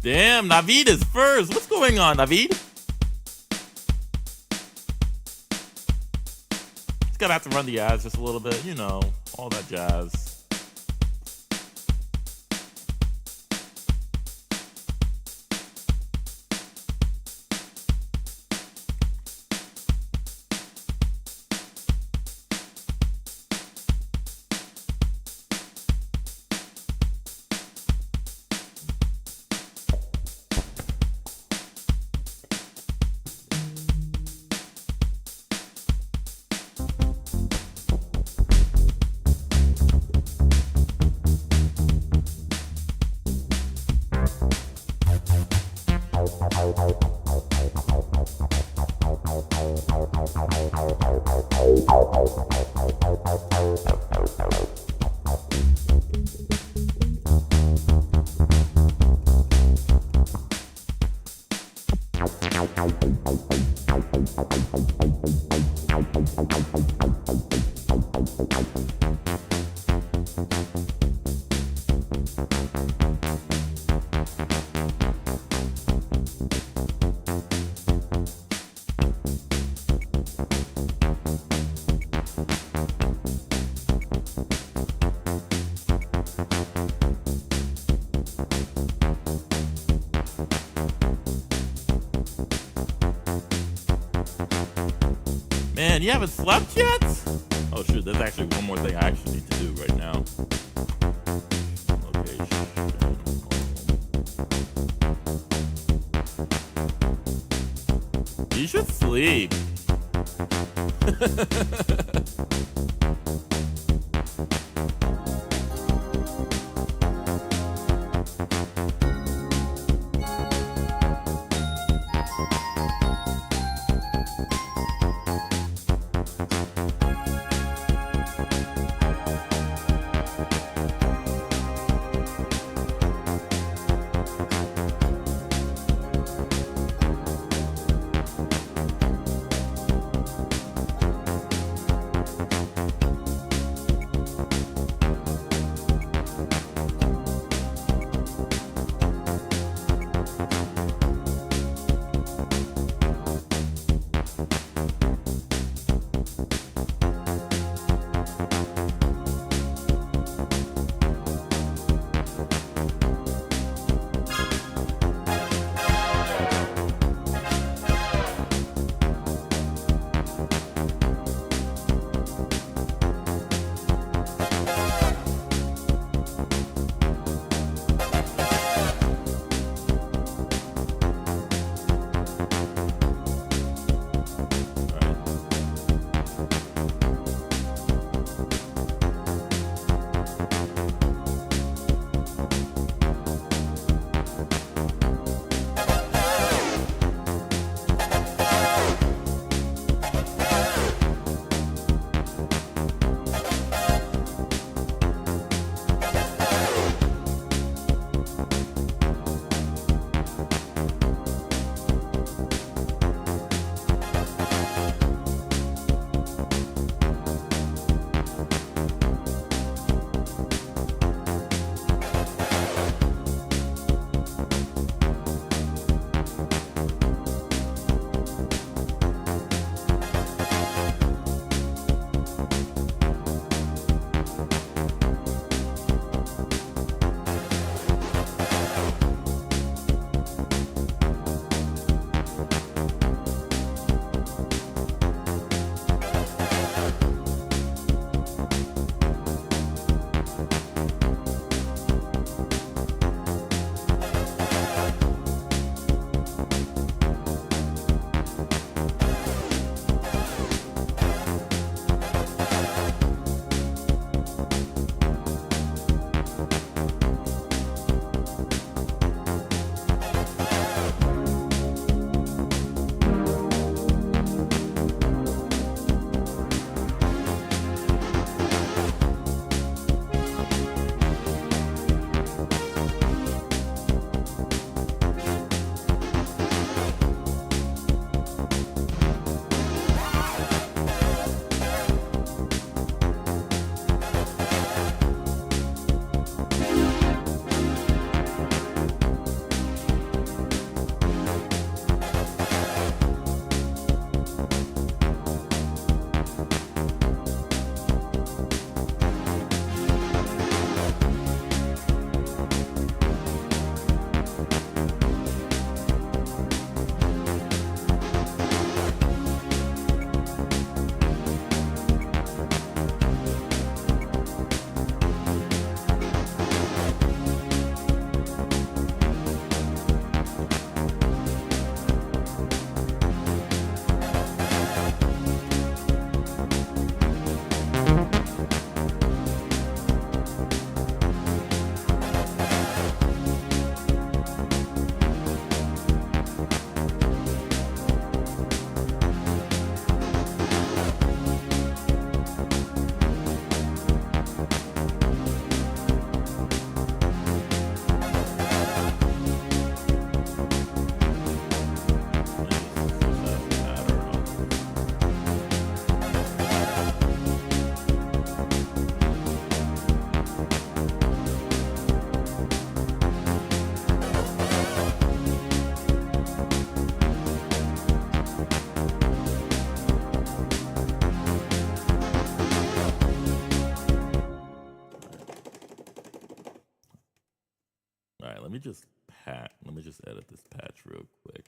Damn, Naveed is first. What's going on, Naveed? He's gonna have to run the ads just a little bit, you know, all that jazz. Man, you haven't slept yet? Oh shoot, there's actually one more thing I actually need to do right now. Okay. You should sleep. me just edit this patch real quick.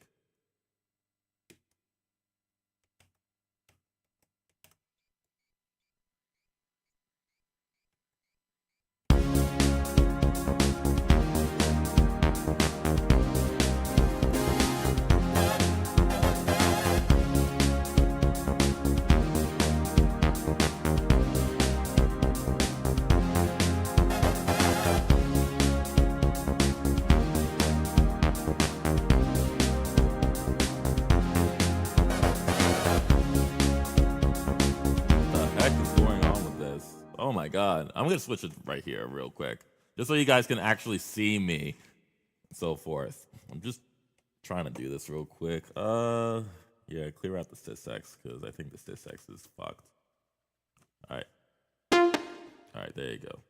Oh my god. I'm gonna switch it right here real quick. Just so you guys can actually see me and so forth. I'm just trying to do this real quick. Yeah, clear out the sysx because I think the sysx is fucked. Alright. Alright, there you go.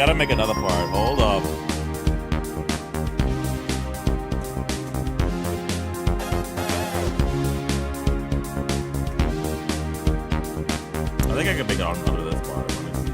gotta make another part. Hold up. I think I can make it on under this part. Let me see.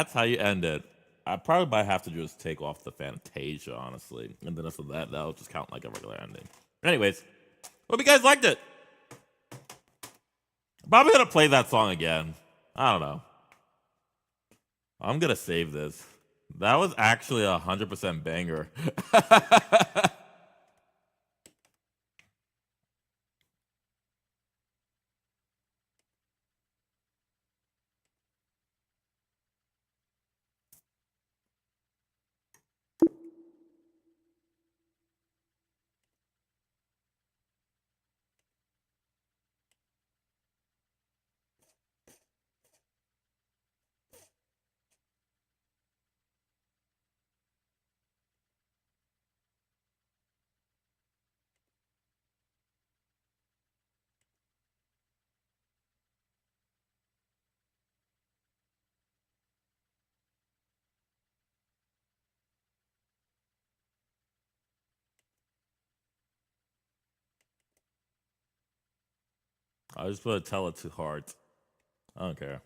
that's how you end it. I probably might have to just take off the Fantasia, honestly. And then after that, that'll just count like a regular ending. Anyways, hope you guys liked it. Probably gonna play that song again. I don't know. I'm gonna save this. That was actually 100% banger. I just put a tell it to heart. I don't care.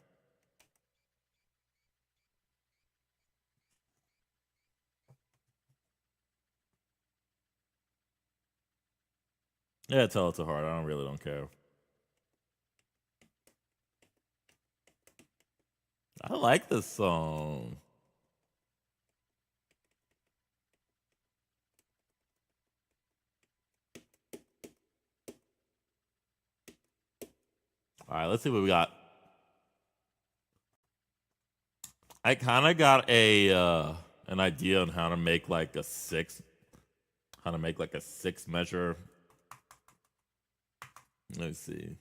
Yeah, tell it to heart. I really don't care. I like this song. All right, let's see what we got. I kind of got a an idea on how to make like a six measure. Let's see.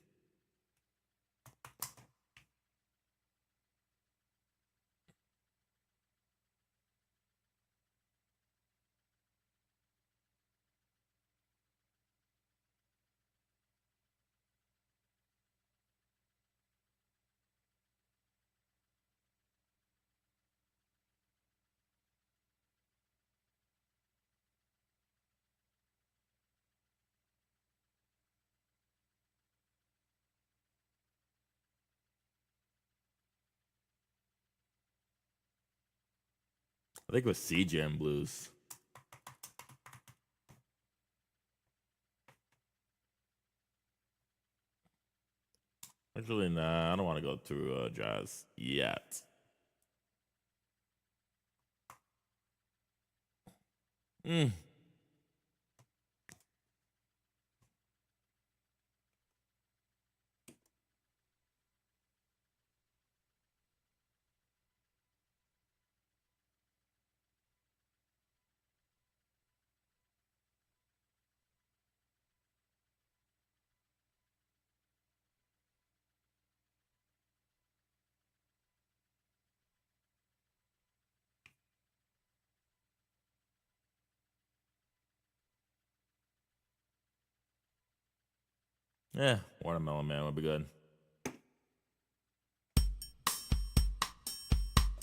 I think it was C-Jam Blues. Actually, nah, I don't want to go through jazz yet. Mm. Yeah, Watermelon Man would be good.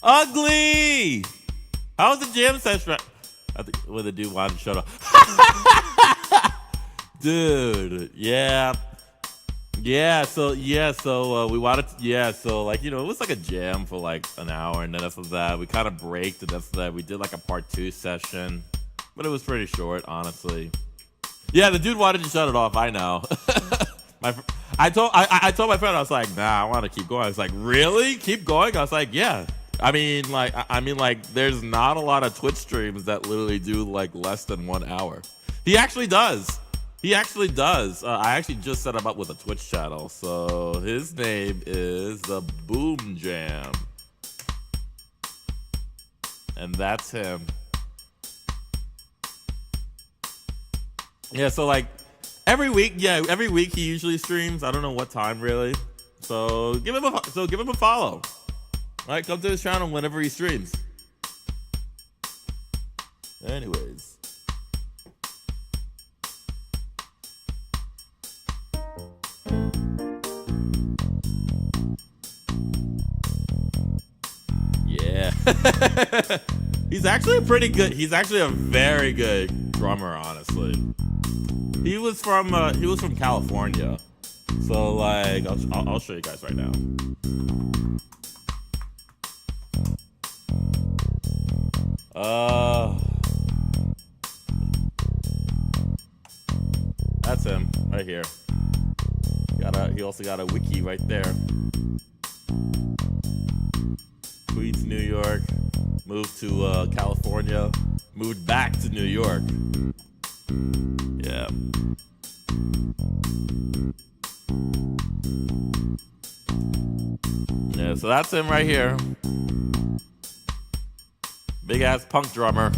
Ugly! How was the jam session? I think with the dude wanted to shut up. Dude, yeah. So we wanted to, so like, it was like a jam for like an hour, and then after that we kind of braked, and after that we did like a part 2 session, but it was pretty short, honestly. Yeah, the dude wanted to shut it off. I know. I told my friend, I was like, nah, I want to keep going. I was like, really? Keep going? I was like, yeah. I mean, like, there's not a lot of Twitch streams that literally do like less than 1 hour. He actually does. I actually just set him up with a Twitch channel. So his name is the Boom Jam, and that's him. Yeah. So like every week he usually streams. I don't know what time really. So give him a follow. All right, come to his channel whenever he streams. Anyways. Yeah. He's actually a very good drummer, honestly. He was from California. So like I'll show you guys right now. Uh, that's him right here. He also got a wiki right there. Queens, New York. Moved to California. Moved back to New York. Yeah. Yeah, so that's him right here. Big ass punk drummer.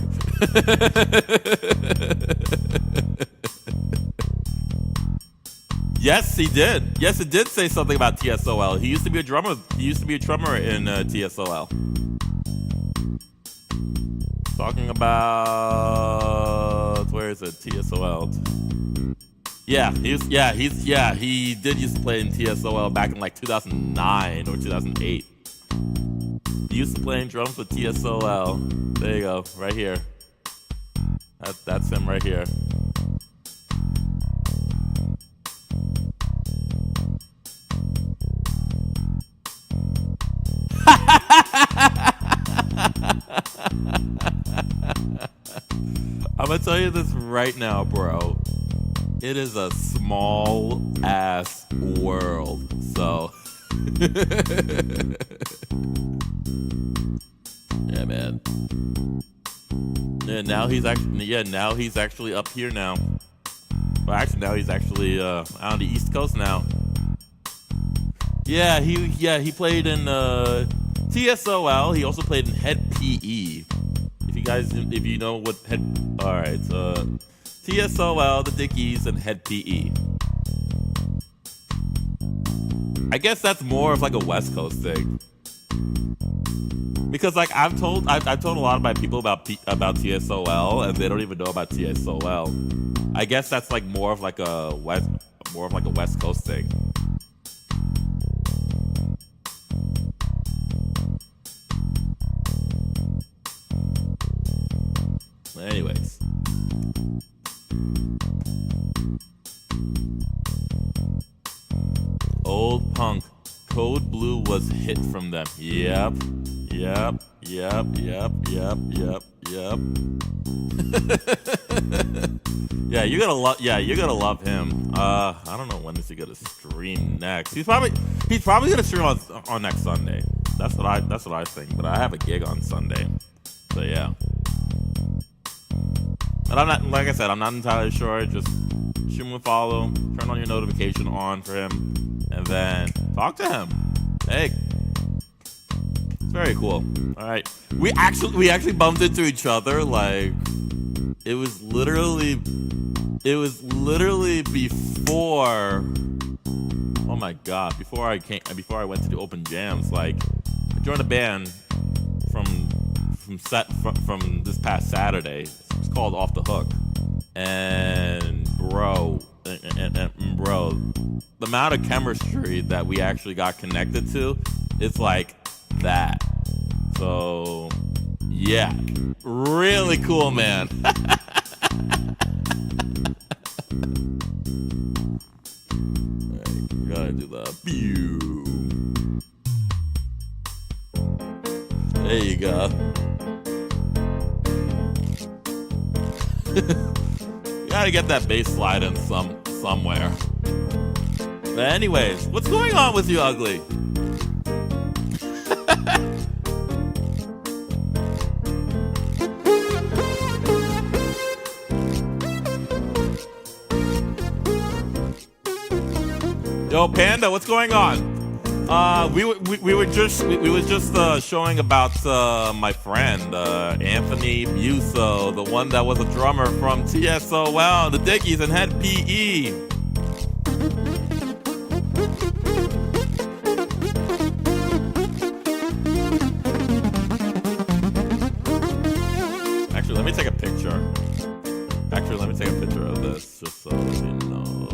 Yes, he did. Yes, it did say something about TSOL. He used to be a drummer. He used to be a drummer in TSOL. Talking about, where is it? TSOL. Yeah, he did used to play in TSOL back in like 2009 or 2008. He used to play drums with TSOL. There you go, right here. That's him right here. I'm gonna tell you this right now, bro. It is a small ass world. So yeah, man. Yeah, now he's actually up here now. Well, actually, now he's actually out on the East Coast now. Yeah, he played in TSOL. He also played in Head PE. If you know what Head, all right, TSOL, the Dickies, and Head PE. I guess that's more of like a West Coast thing. Because like I've told a lot of my people about TSOL, and they don't even know about TSOL. I guess that's like more of like a West Coast thing. Anyways. Old Punk. Code Blue was hit from them. Yep. Yeah, you're gonna love him. I don't know when is he gonna stream next. He's probably gonna stream on next Sunday. That's what I think. But I have a gig on Sunday. So yeah. And I'm not, like I said, I'm not entirely sure. Just shoot him a follow, turn on your notification on for him, and then talk to him. Hey, it's very cool. All right, we actually bumped into each other. Like it was literally before. Oh my god! Before I went to the open jams. Like I joined a band from this past Saturday. It's called Off the Hook, and bro, the amount of chemistry that we actually got connected to, it's like that. So yeah, really cool, man. Alright, we gotta do the pew. There you go. You gotta get that bass slide in somewhere. But anyways, what's going on with you, Ugly? Yo, Panda, what's going on? We were just showing about my friend Anthony Buso, the one that was a drummer from TSOL, the Dickies, and Head PE. Actually, let me take a picture. Of this just so he knows.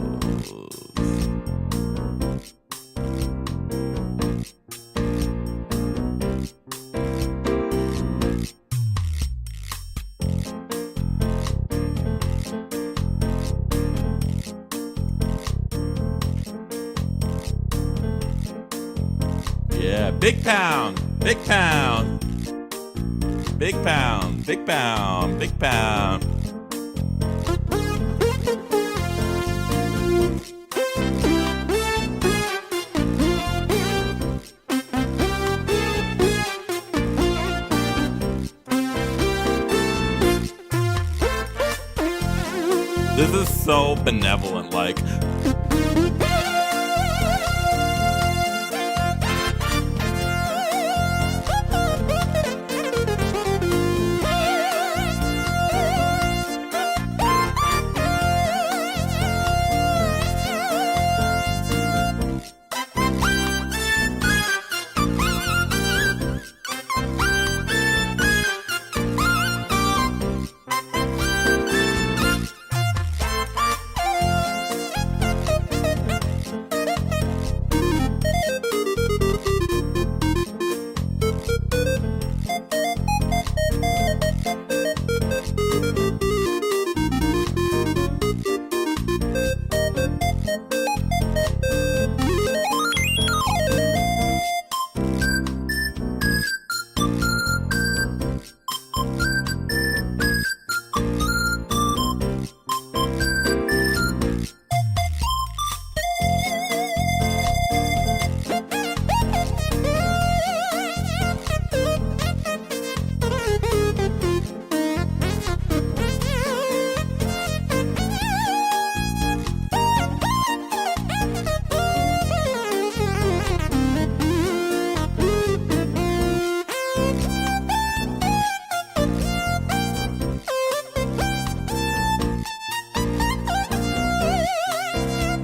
Yeah, Big Pound. Big pound, big pound, big pound. This is so benevolent, like.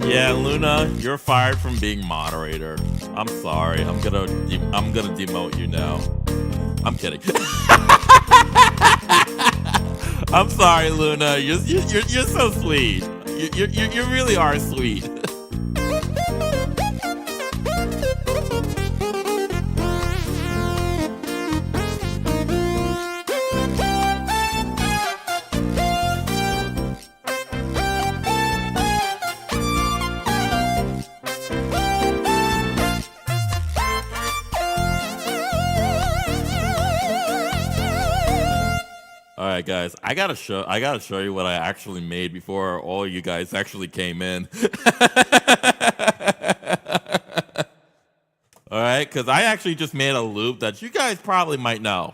Yeah, Luna, you're fired from being moderator. I'm sorry. I'm gonna demote you now. I'm kidding. I'm sorry, Luna. You're so sweet. You really are sweet. All right, guys, I gotta show you what I actually made before all you guys actually came in. All right, because I actually just made a loop that you guys probably might know.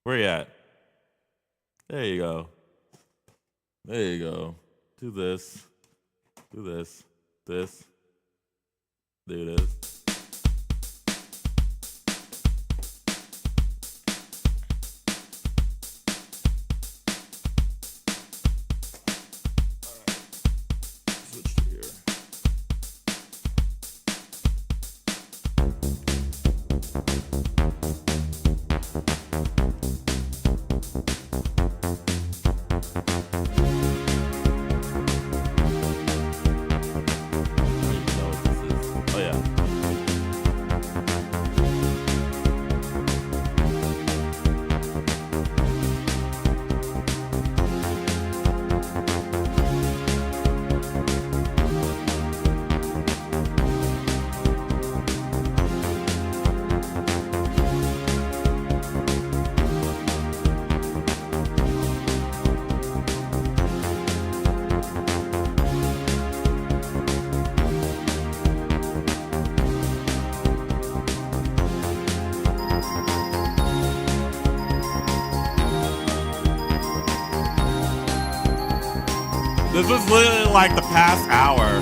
Where you at? There you go. There you go. Do this. Do this. This. Do this. This was literally like the past hour.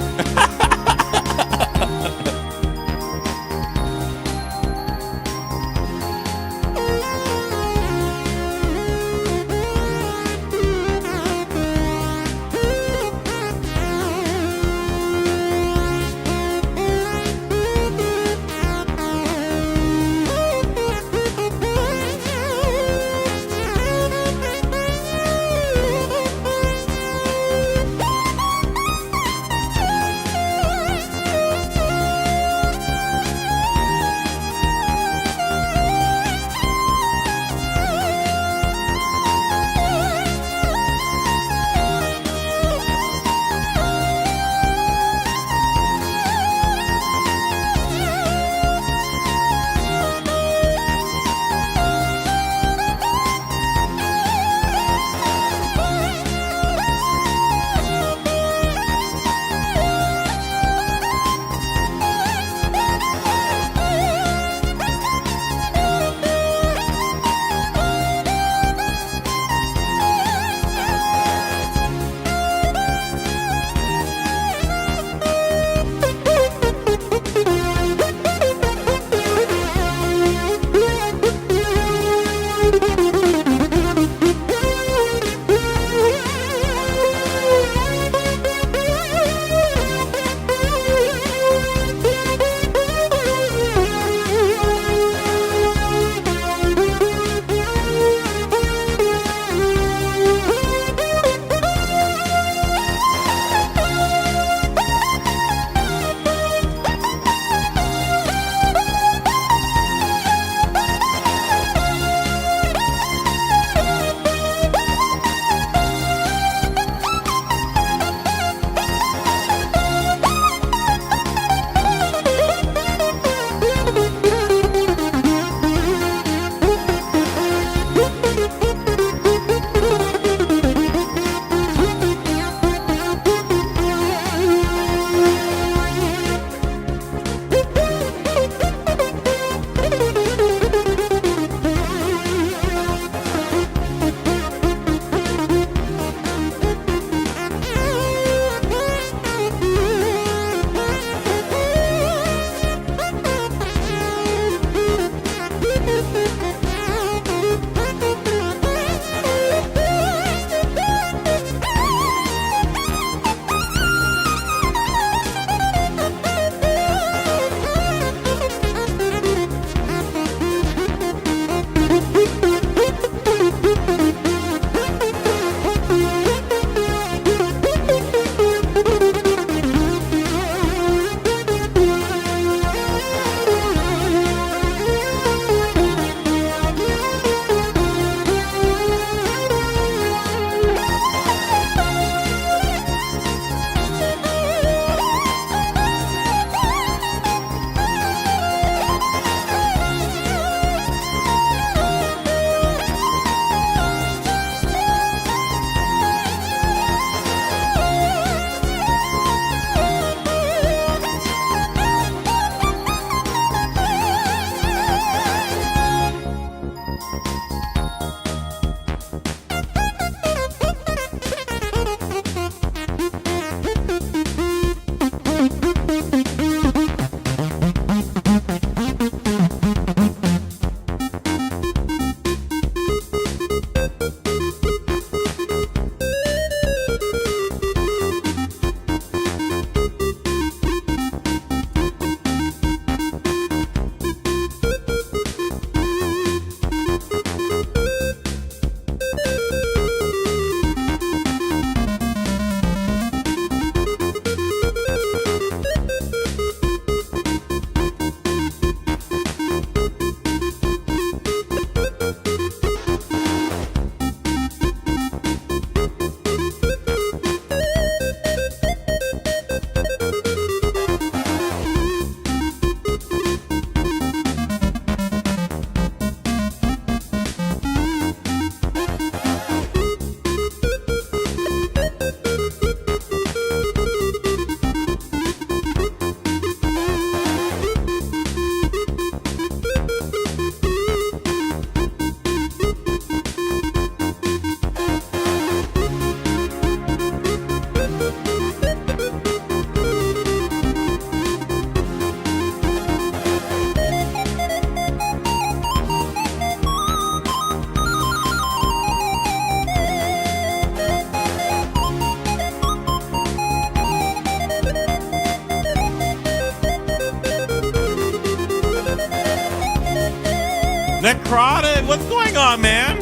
Necrotic, what's going on, man?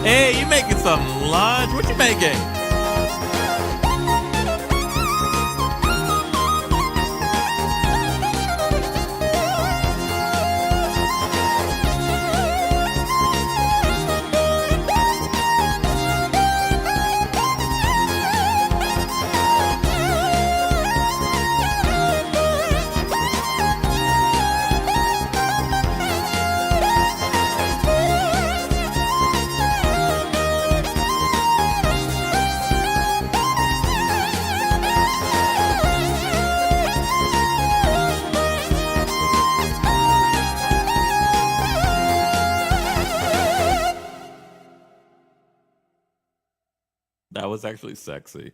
Hey, you making some lunch? What you making? That was actually sexy.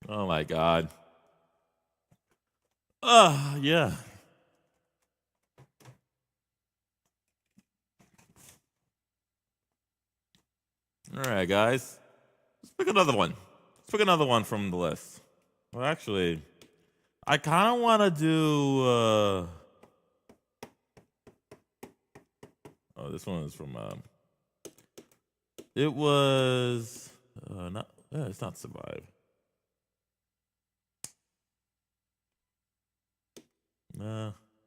Oh my God. Yeah. All right, guys. Let's pick another one. Let's pick another one from the list. Well, actually, I kind of want to do. Oh, this one is from. It was not. It's not Survive.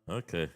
Okay.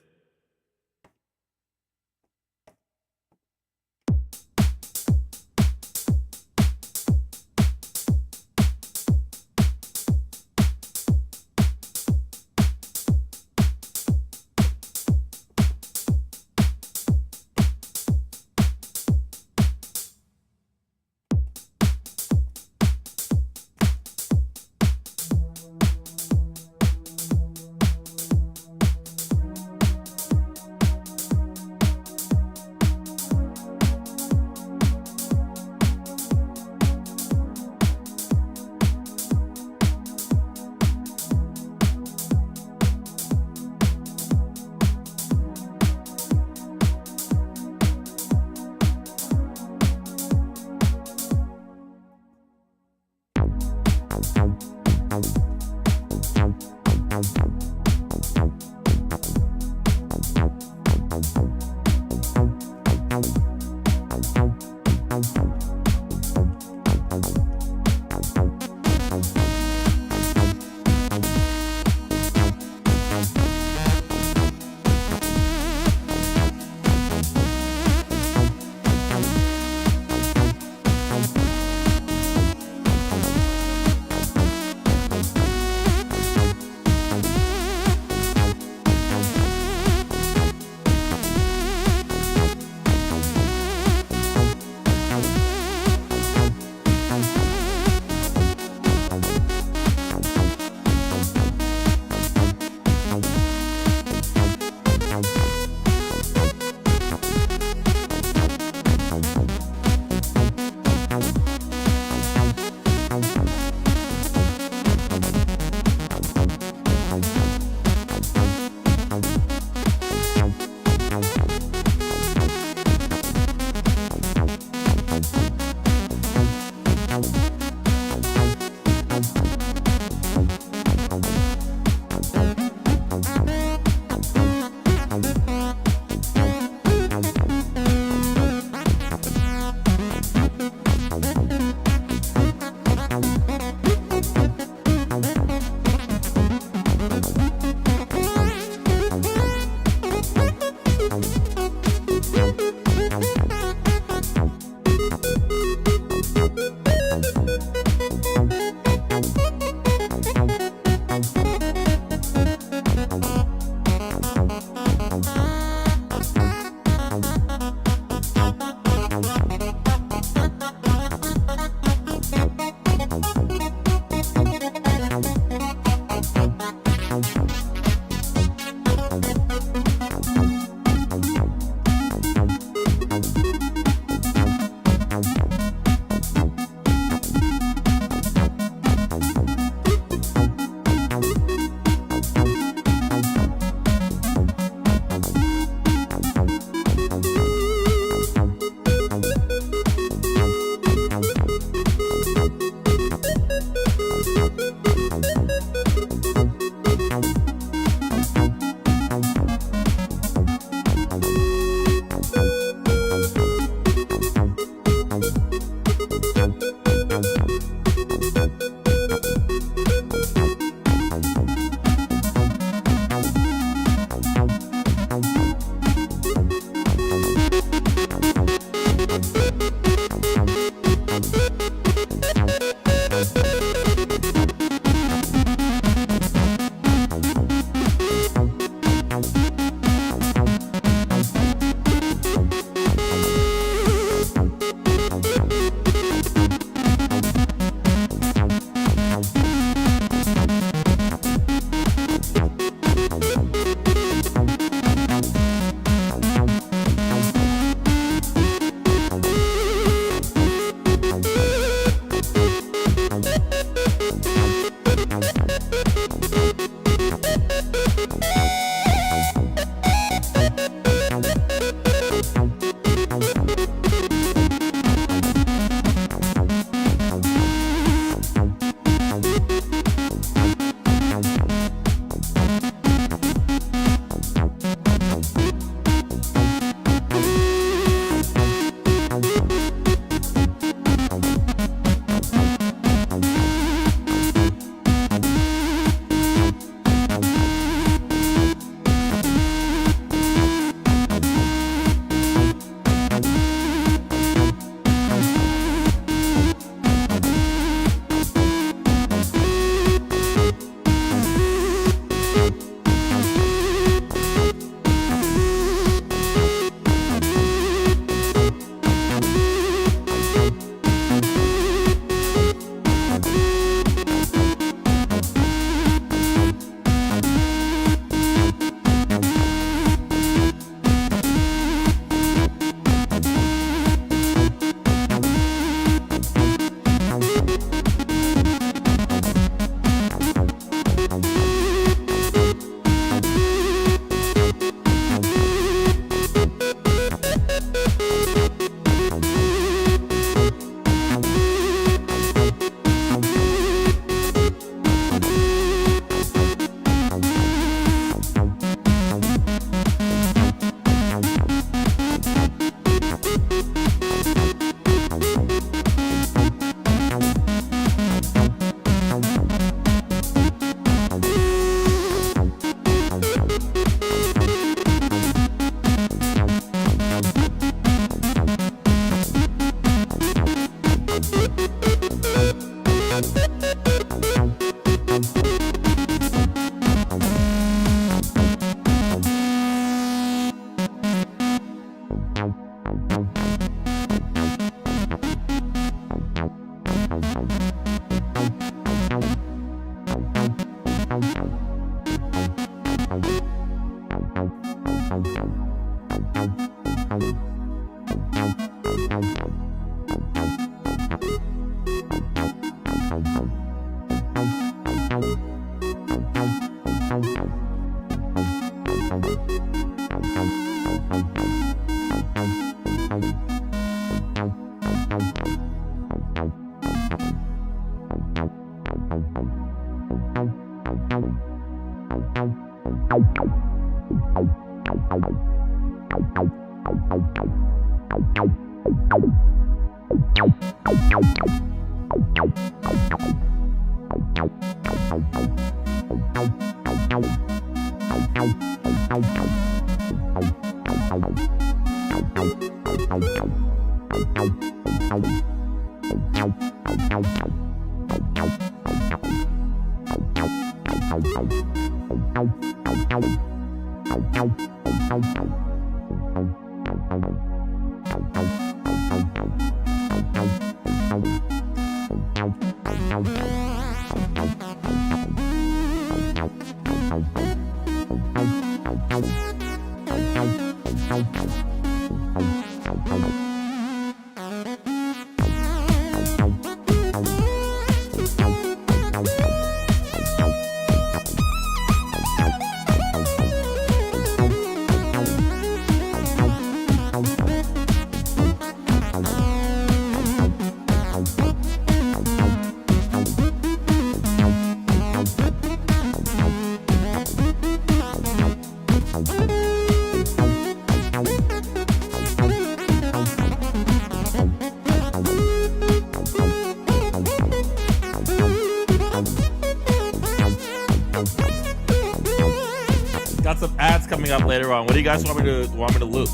Got some ads coming up later on. What do you guys want me to loop?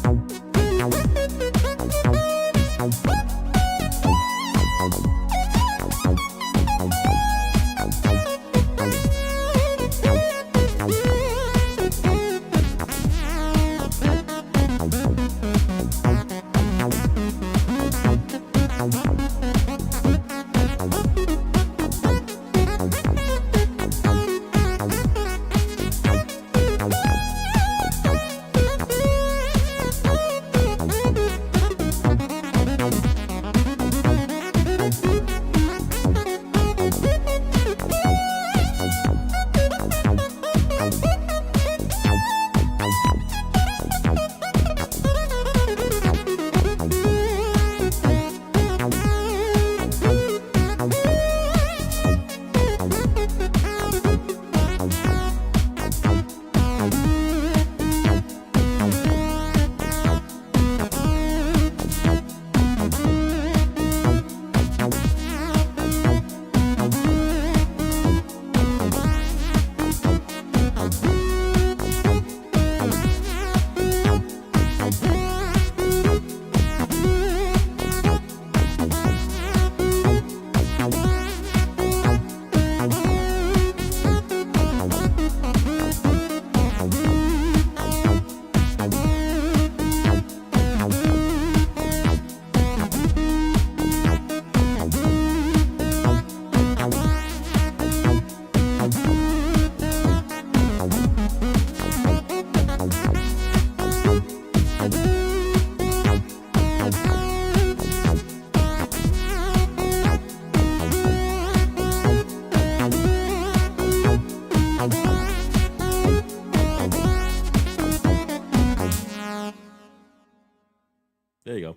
There you go.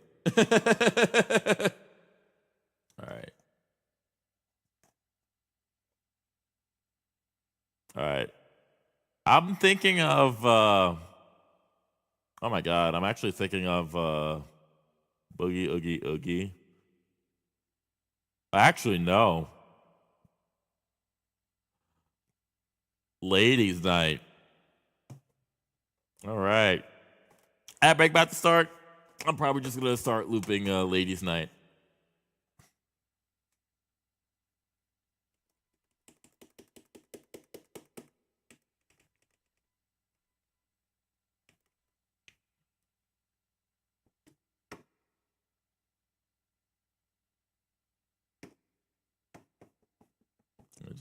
All right. All right. I'm thinking of oh my god, I'm actually thinking of Boogie Oogie Oogie. Actually, no. Ladies' night. All right. Ad break about to start. I'm probably just gonna start looping Ladies' Night.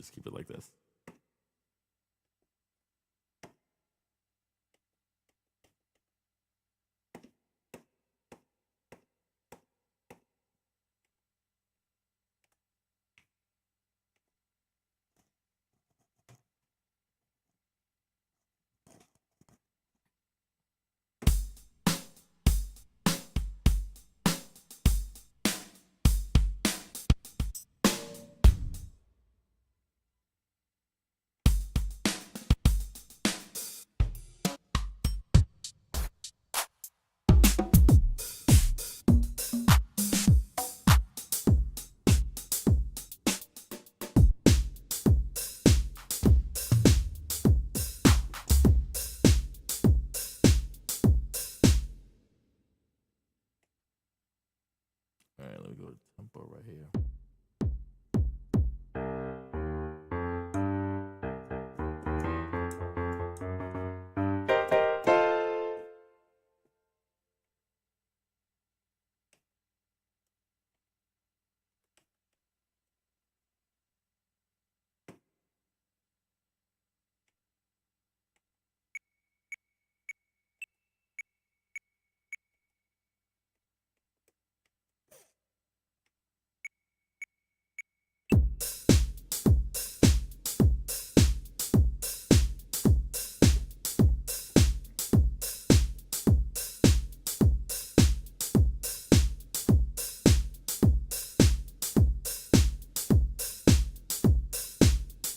just keep it like this. All right, let me go to tempo right here.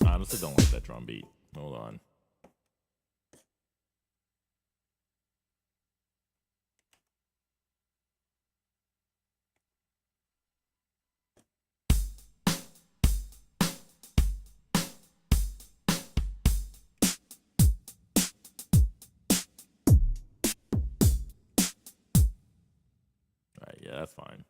I honestly don't like that drum beat. Hold on. All right, yeah, that's fine.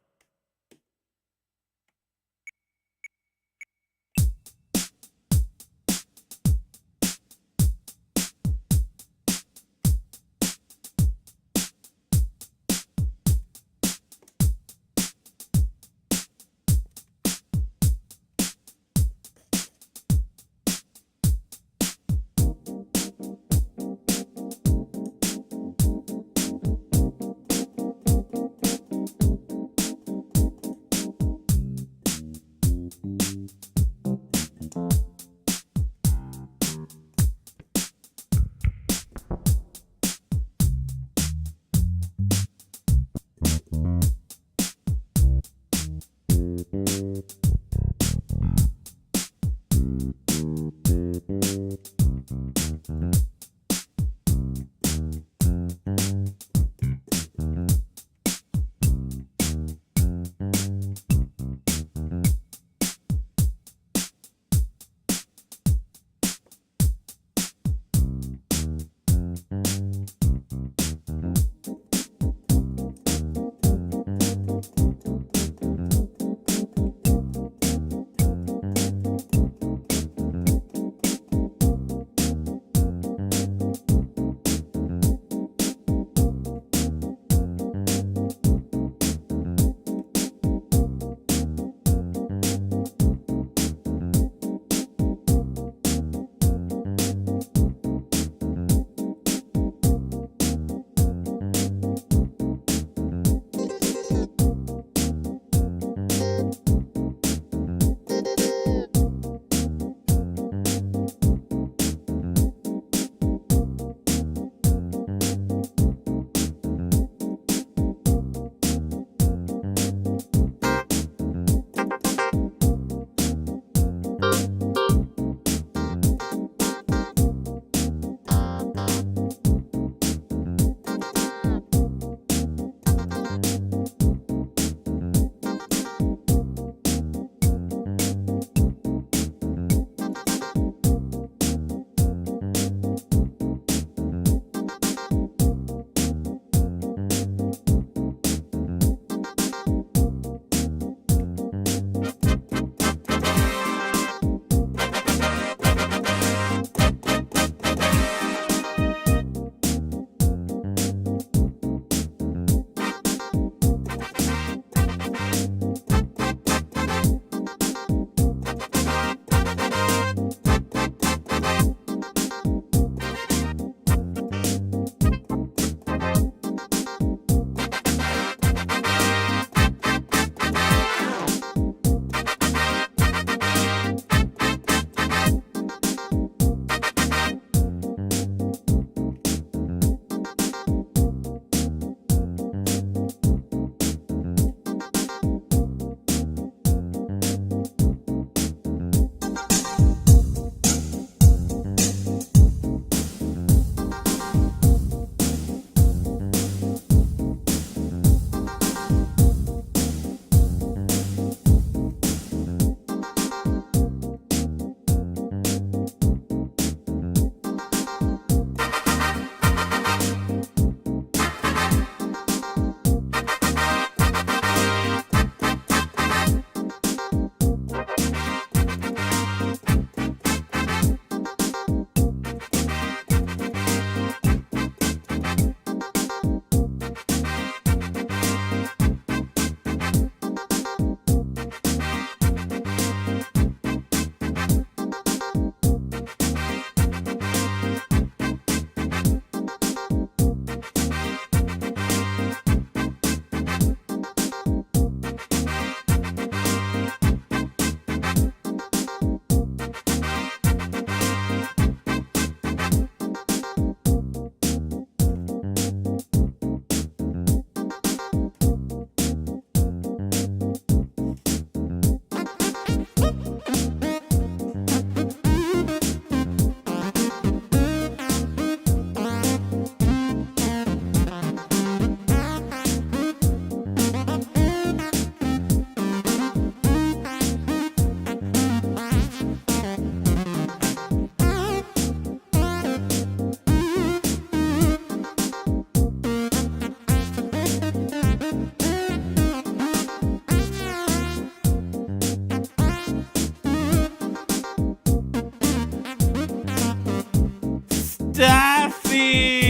Daffy!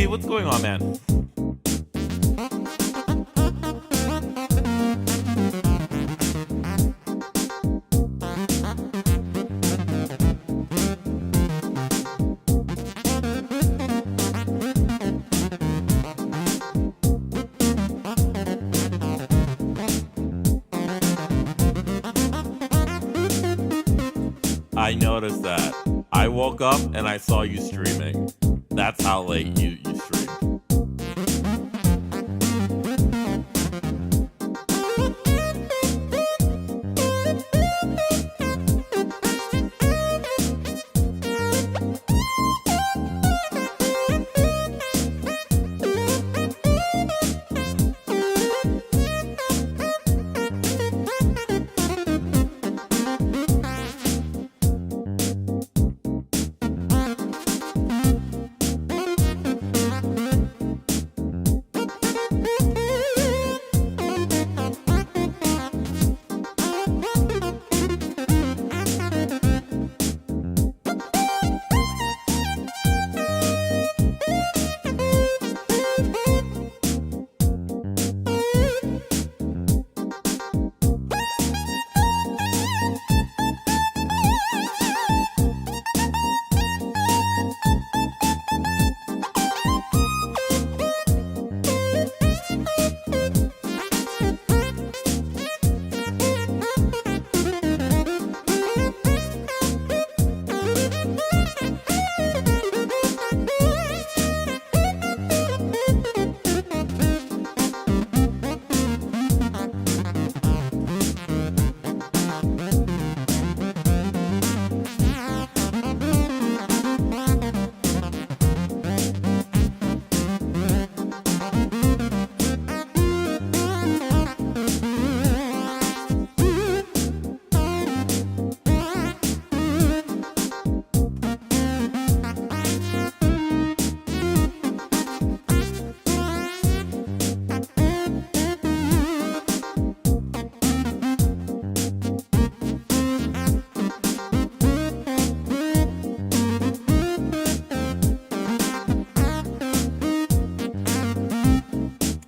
What's going on, man? I noticed that. I woke up and I saw you streaming. That's how late you streamed.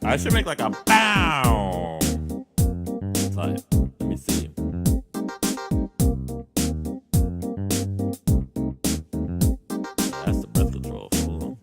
I should make like a bow. Tight. Let me see. That's the breath control. Hold on.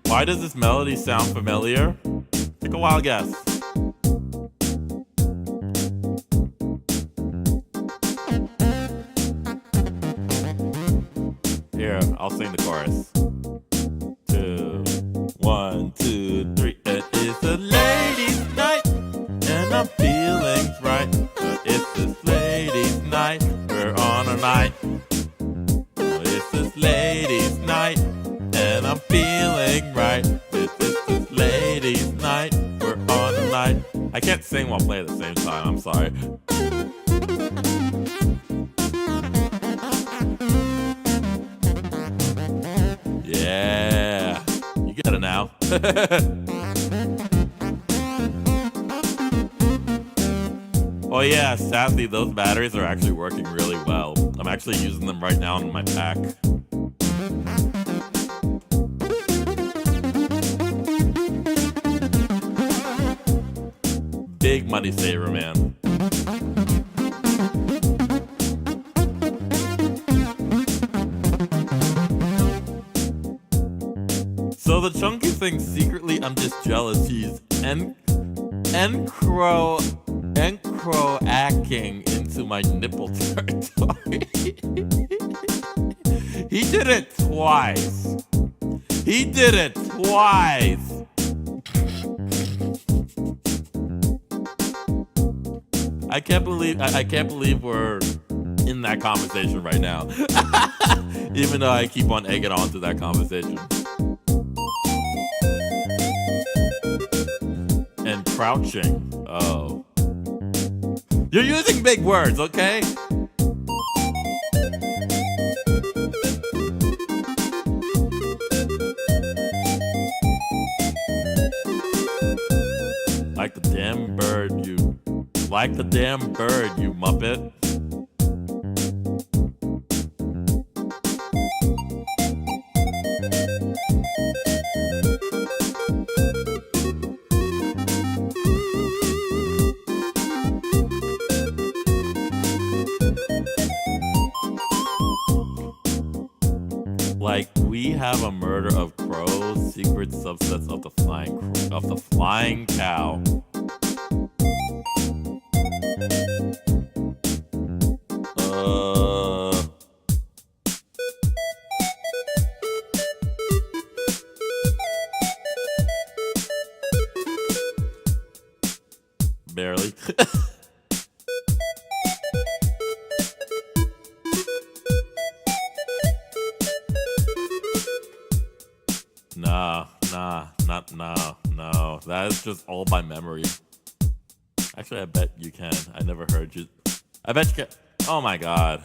Why does this melody sound familiar? Take a wild guess. Here, I'll sing the chorus. 2, 1, 2, 3. It is a ladies' night, and I'm feeling right. But it's this ladies' night, we're on a night. It's this ladies' night, and I'm feeling right. This is this ladies' night, we're on a night. I can't sing while playing at the same time, I'm sorry. Yeah, you get it now. Oh yeah, sadly, those batteries are actually working really well. I'm actually using them right now in my pack. Big money saver, man. So the chunky thing, secretly, I'm just jealous. He's encroaching into my nipple territory. He did it twice. He did it twice. I can't believe we're in that conversation right now. Even though I keep on egging on to that conversation. And crouching. Oh. You're using big words, okay? Like the damn bird, you. Like the damn bird, you muppet. Like we have a murder of crows, secret subsets of the flying cow. Barely. No. That is just all by memory. Actually, I bet you can. I never heard you. I bet you can. Oh my god.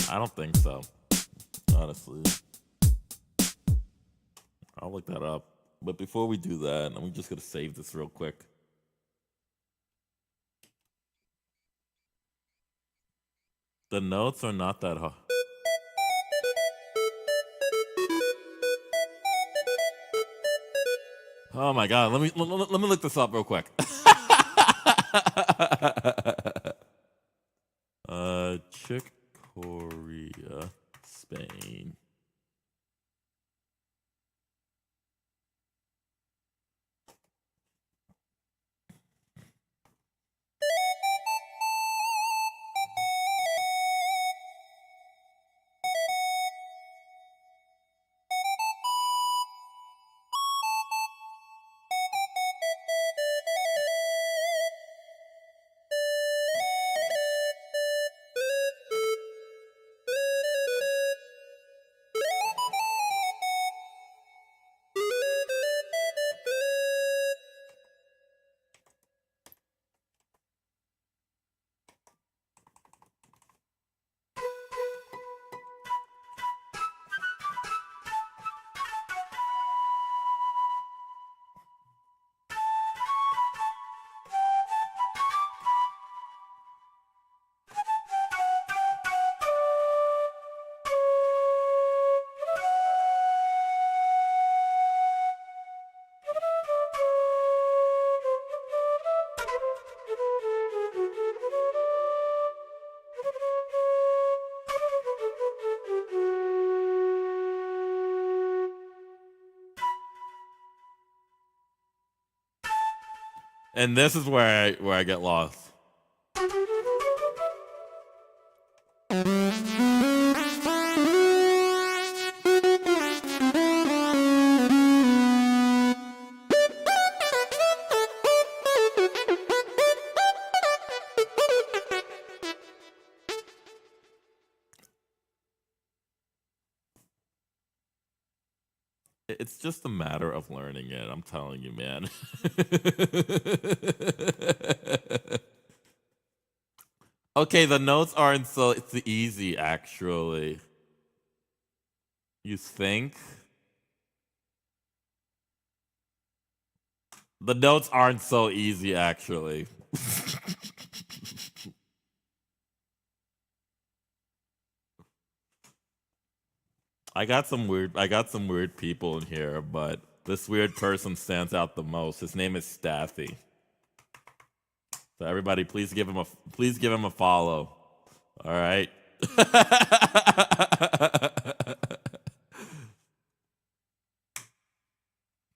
I don't think so. Honestly. I'll look that up. But before we do that, I'm just gonna save this real quick. The notes are not that hard. Oh my god, let me look this up real quick. Chick Korea, Spain. And this is where I get lost. It's just a matter of learning it. I'm telling you, man. Okay, the notes aren't so it's easy, actually. You think? The notes aren't so easy, actually. I got some weird people in here, but this weird person stands out the most. His name is Staffy. So everybody, please give him a follow. All right.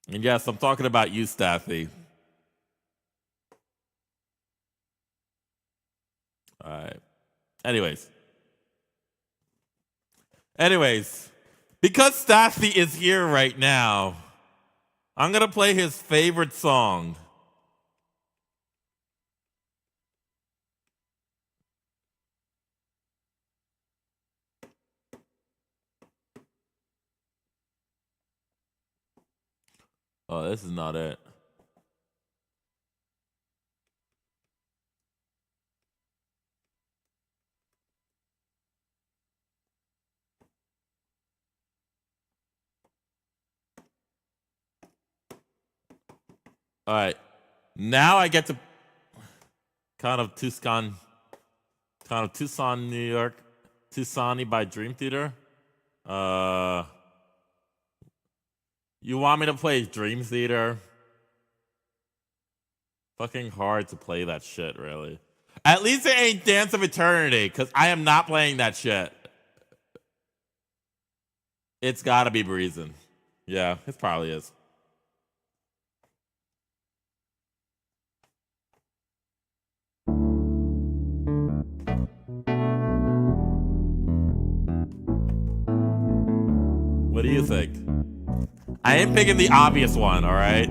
And yes, I'm talking about you, Staffy. All right. Anyways, because Staffy is here right now, I'm gonna play his favorite song. Oh, this is not it. All right. Now I get to kind of Tucson, New York, Tucson by Dream Theater. You want me to play Dream Theater? Fucking hard to play that shit, really. At least it ain't Dance of Eternity, because I am not playing that shit. It's gotta be Breezin'. Yeah, it probably is. What do you think? I ain't picking the obvious one, all right?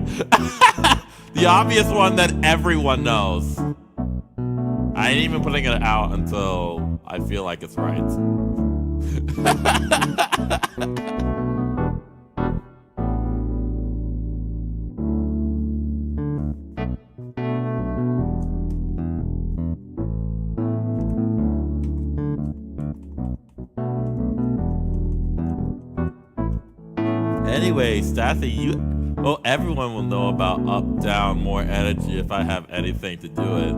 The obvious one that everyone knows. I ain't even putting it out until I feel like it's right. Anyway, Staffy, everyone will know about Up, Down, More Energy if I have anything to do it.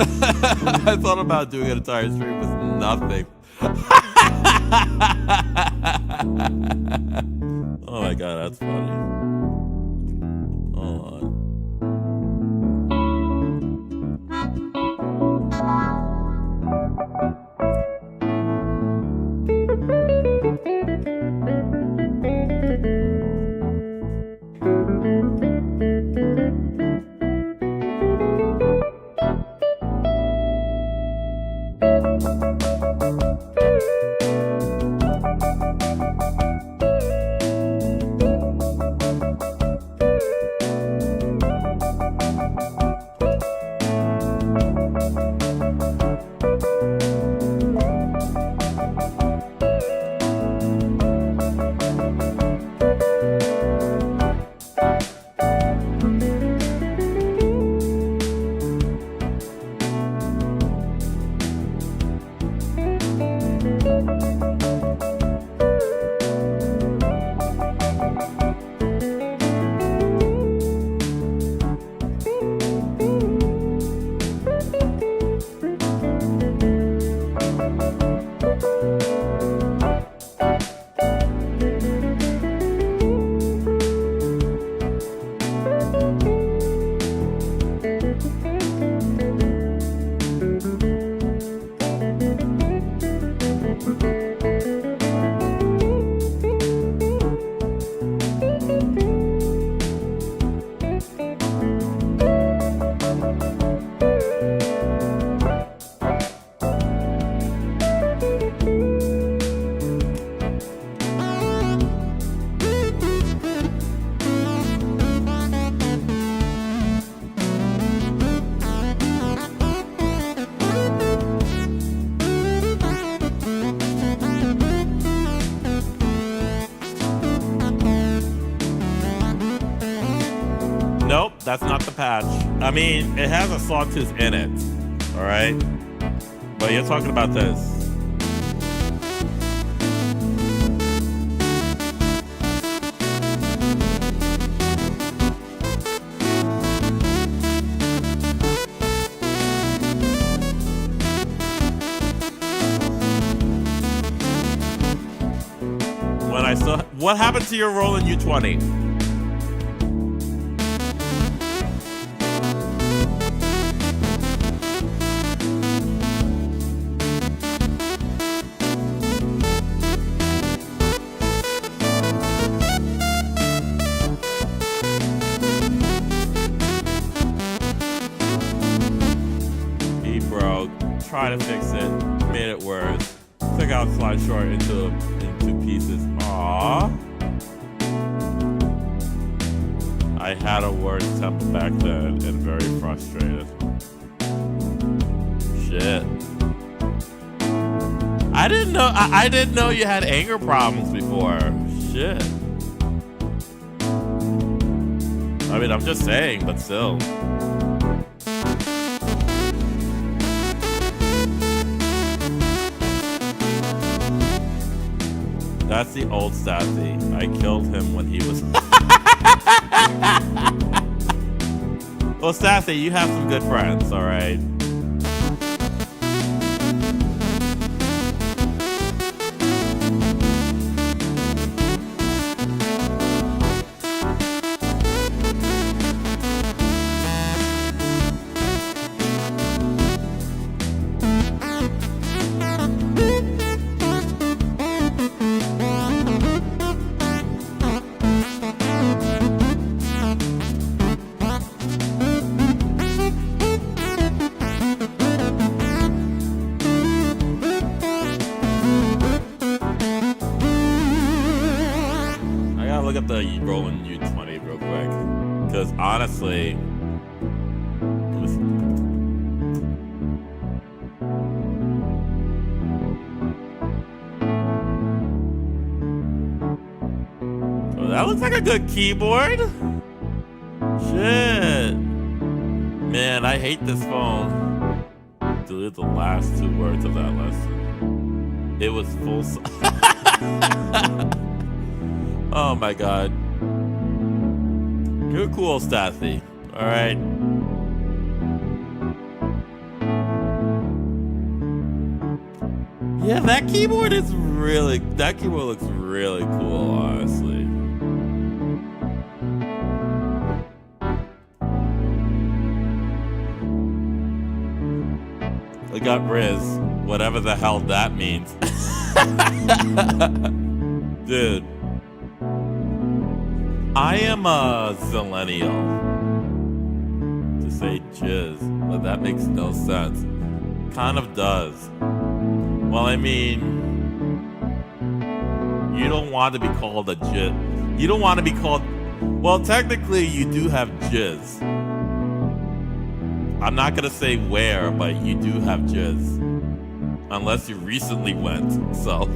I thought about doing an entire stream with nothing. Oh my god, that's funny. Hold on. Nope, that's not the patch. I mean, it has a sawtooth in it, all right? But you're talking about this. I still. What happened to your roll in U20? He broke. Tried to fix it. Made it worse. Took out Slide Short into pieces. Aww. I had a worse temper back then and very frustrated. Shit. I didn't know. I didn't know you had anger problems before. Shit. I mean, I'm just saying, but still. That's the old Sassy. I killed him when he was. Well, Sassy, you have some good friends, all right? Look at the rolling U20 real quick, because honestly, oh, that looks like a good keyboard. Shit, man, I hate this phone. Delete the last 2 words of that lesson. It was full. Oh my god. You're cool, Staffy. Alright. Yeah, that keyboard looks really cool, honestly. I got Riz, whatever the hell that means. Dude. I am a zillennial, to say jizz, but that makes no sense. Kind of does. Well, I mean, you don't want to be called a jizz. You don't want to be called, well, technically you do have jizz. I'm not going to say where, but you do have jizz. Unless you recently went, so.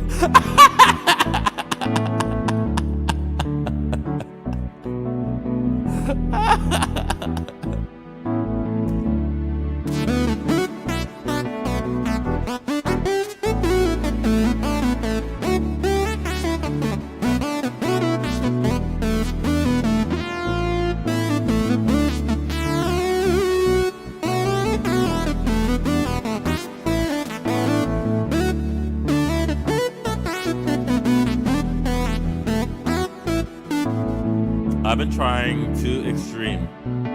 I've been trying to extreme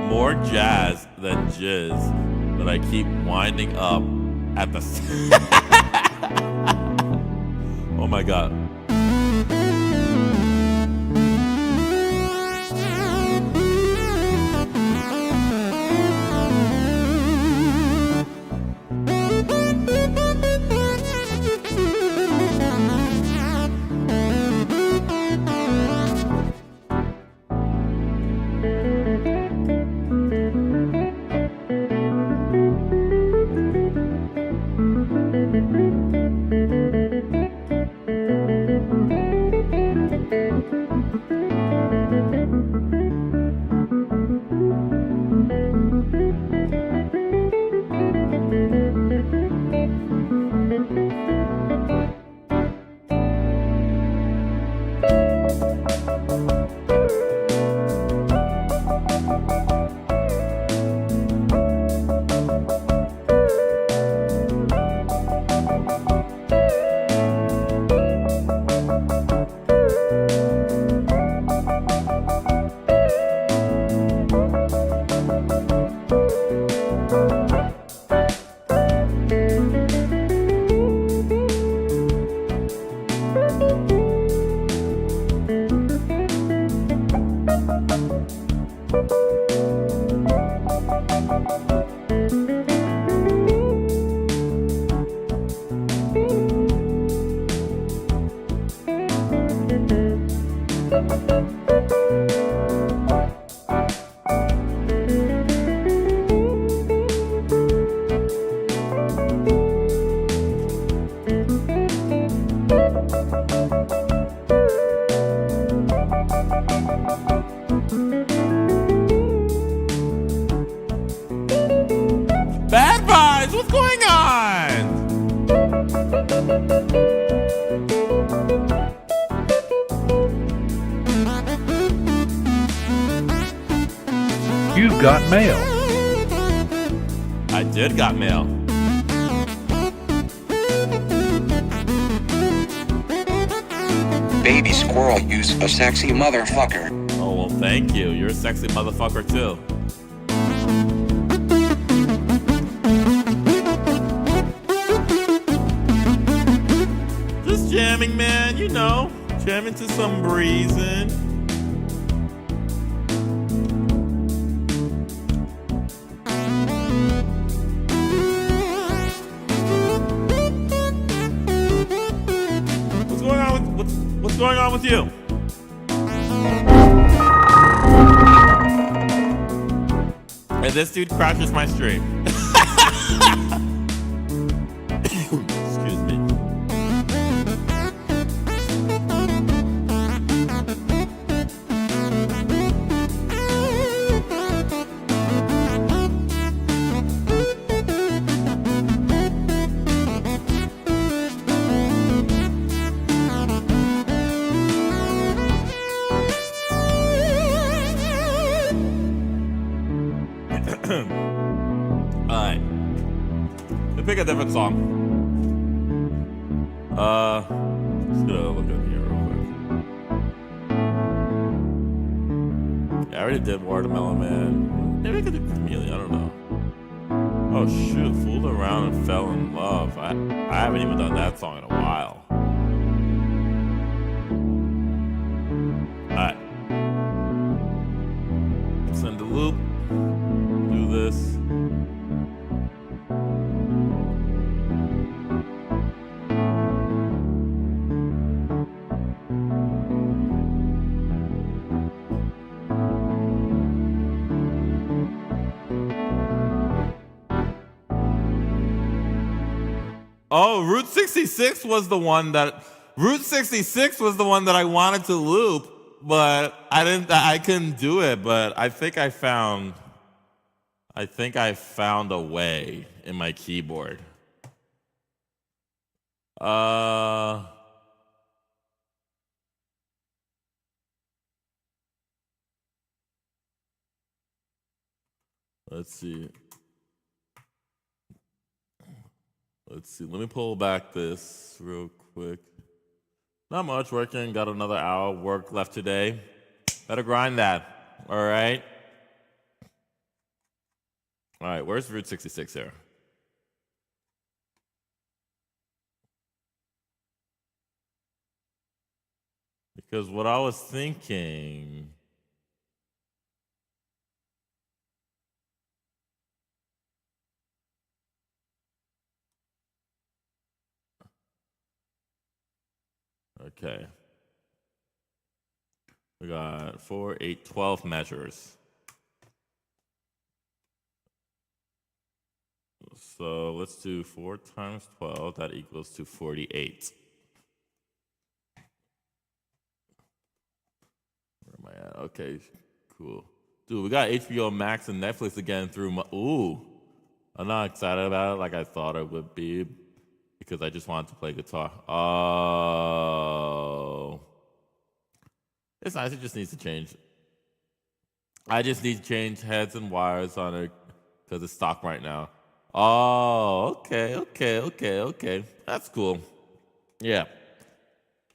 more jazz than jizz, but I keep winding up at the oh my god. Bad vibes, what's going on? You've got mail. I did got mail. Baby squirrel, you's a sexy motherfucker. Oh, well, thank you. You're a sexy motherfucker, too. Just jamming, man, you know. Jamming to some breezing. What's going on with you? And this dude crashes my stream. Excuse me. Alright. Let's pick a different song. Just gonna look up here real quick. Yeah, I already did Watermelon Man. Maybe I could do Chameleon, I don't know. Oh shoot, Fooled Around and Fell in Love. I haven't even done that song in a while. Alright. Send a loop. Do this. Oh, Route 66 was the one that I wanted to loop, but I couldn't do it, but I think I found a way in my keyboard. Let's see. Let me pull back this real quick. Not much working. Got another hour work left today. Better grind that. All right. All right. Where's Route 66 here? Because what I was thinking. Okay. We got 4, 8, 12 measures. So let's do 4 times 12. That equals to 48. Where am I at? Okay, cool. Dude, we got HBO Max and Netflix again through my... Ooh. I'm not excited about it like I thought it would be. Because I just wanted to play guitar. Oh. It's nice, it just needs to change. I just need to change heads and wires on it because it's stock right now. Oh, okay. That's cool. Yeah.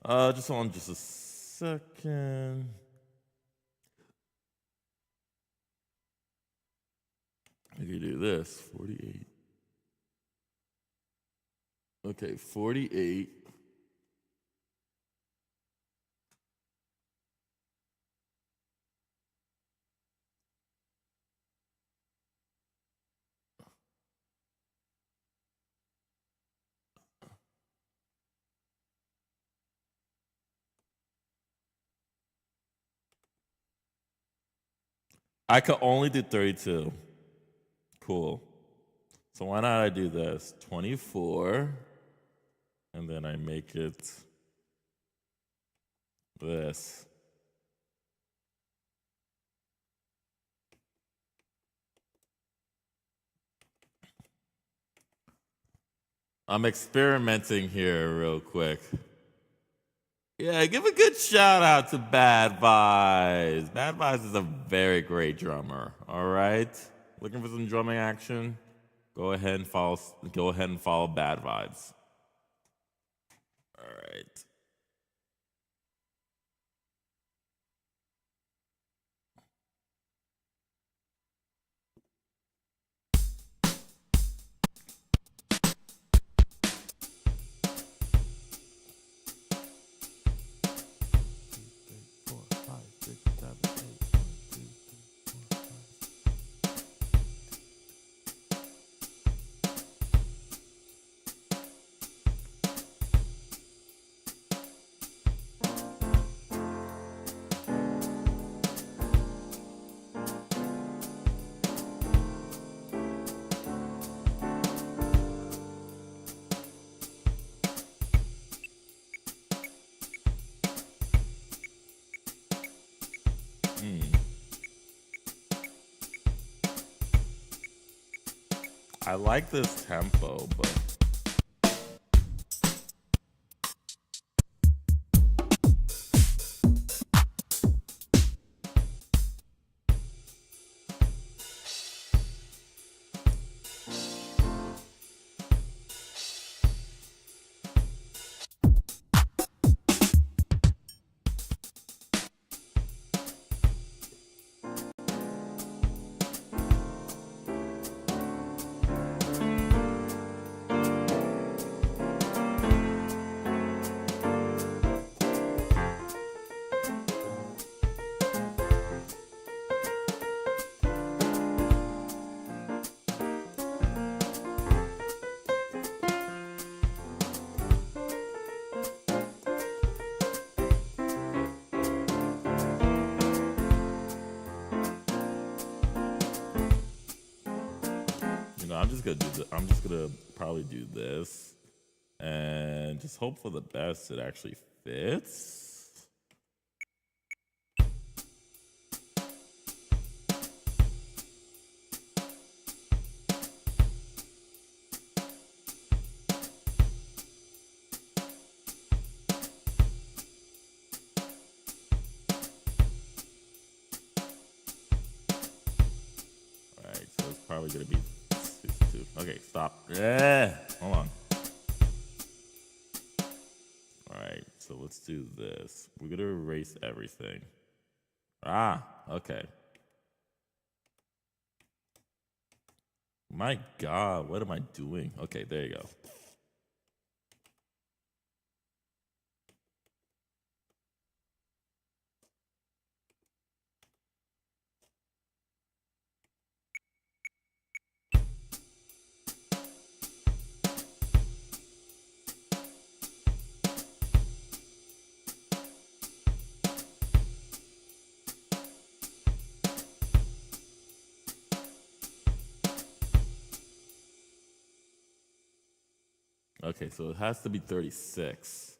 Just hold on just a second. I can do this. 48. Okay, 48. I could only do 32. Cool. So why not I do this? 24. And then I make it this. I'm experimenting here real quick. Yeah, give a good shout out to Bad Vibes. Bad Vibes is a very great drummer. All right, looking for some drumming action? Go ahead and follow. Go ahead and follow Bad Vibes. All right. I like this tempo, but I'm just gonna probably do this and just hope for the best it actually fits. All right, so it's probably gonna be 62. Okay, stop. Yeah, hold on. All right, so let's do this. We're gonna erase everything. Okay. My God, what am I doing? Okay, there you go. Okay, so it has to be 36.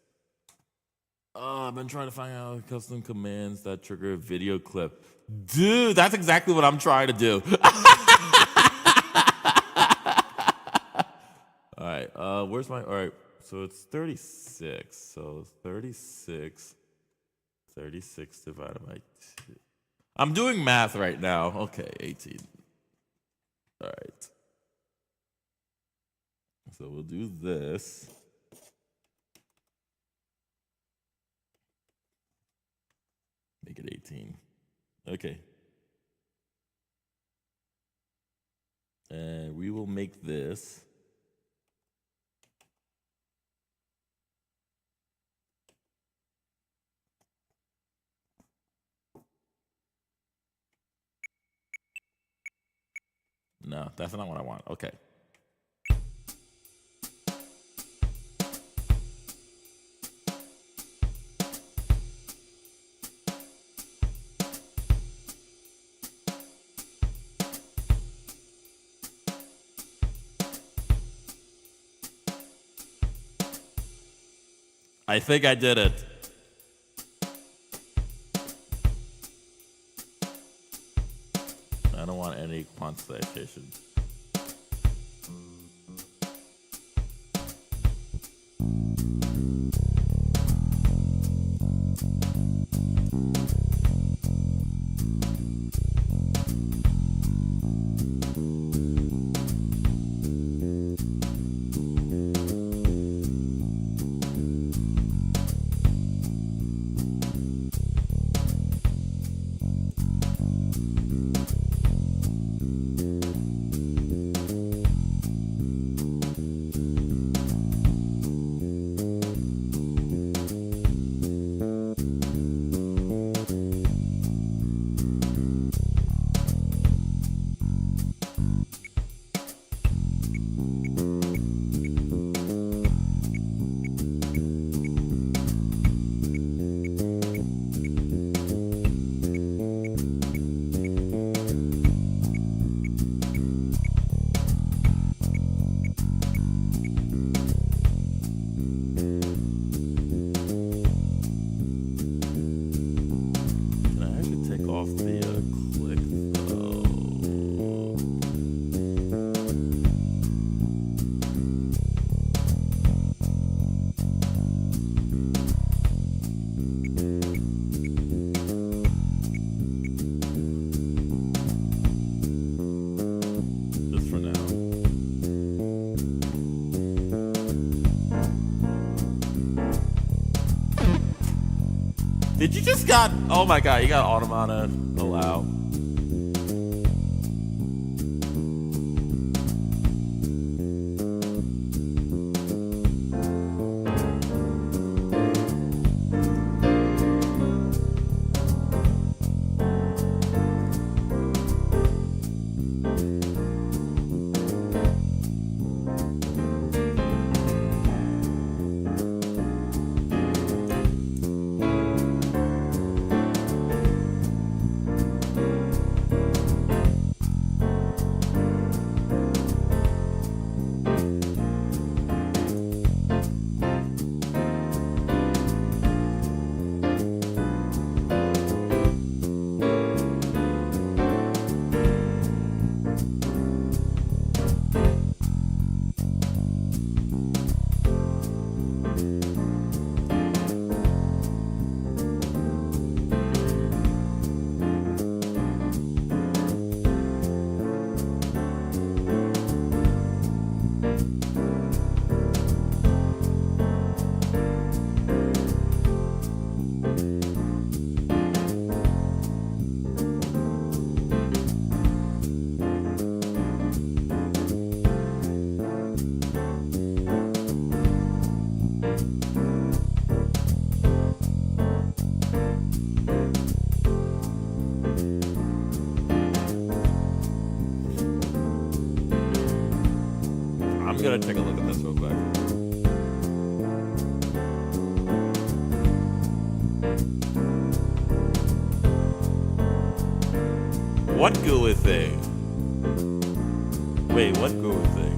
I've been trying to find out custom commands that trigger a video clip. Dude, that's exactly what I'm trying to do. All right, where's my, all right, so it's 36. So 36 divided by 2. I'm doing math right now. Okay, 18. All right. So we'll do this. Make it 18. Okay. And we will make this. No, that's not what I want. Okay. I think I did it. I don't want any quantization. Can I actually take off the click though? Just for now. Did you just got? Oh my god, you got automata allow. I'm gonna take a look at this real quick. What GUI thing? Wait, what GUI thing?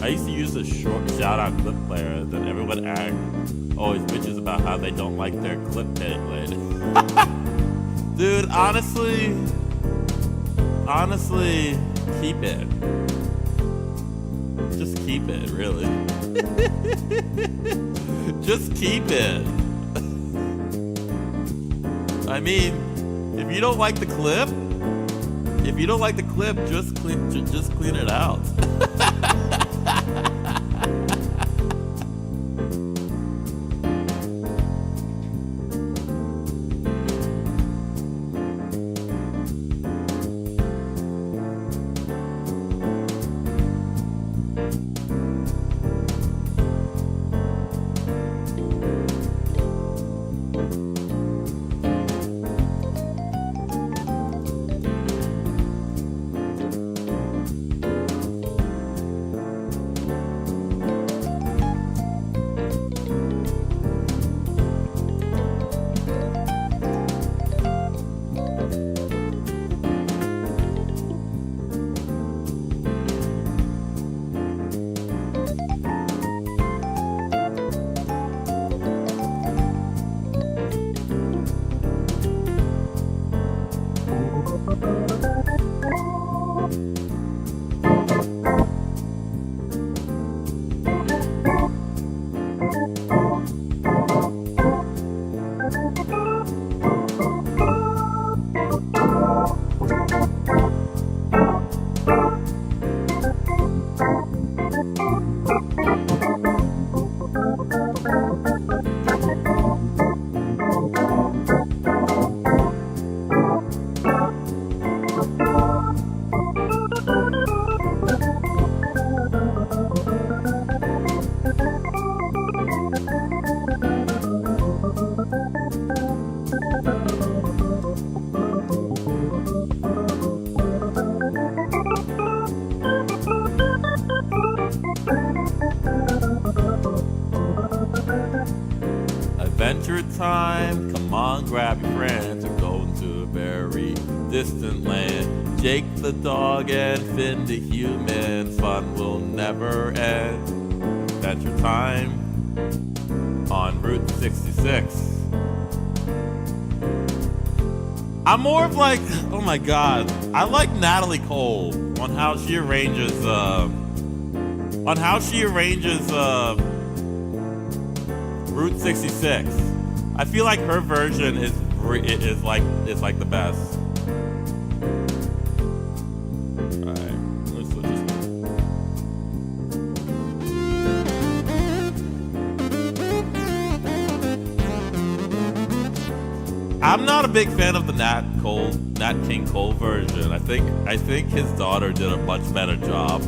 I used to use a short shout-out clip player that everyone always bitches about how they don't like their clip template. Dude, honestly, keep it. Just keep it, really. Just keep it. I mean, if you don't like the clip, just clean it out. time. Come on, grab your friends. We're going to a very distant land. Jake the dog and Finn the human. Fun will never end. Adventure time on Route 66. I'm more of like, oh my god, I like Natalie Cole on how she arranges Route 66. I feel like her version is like the best. Alright, let's switch this. I'm not a big fan of the Nat King Cole version. I think his daughter did a much better job.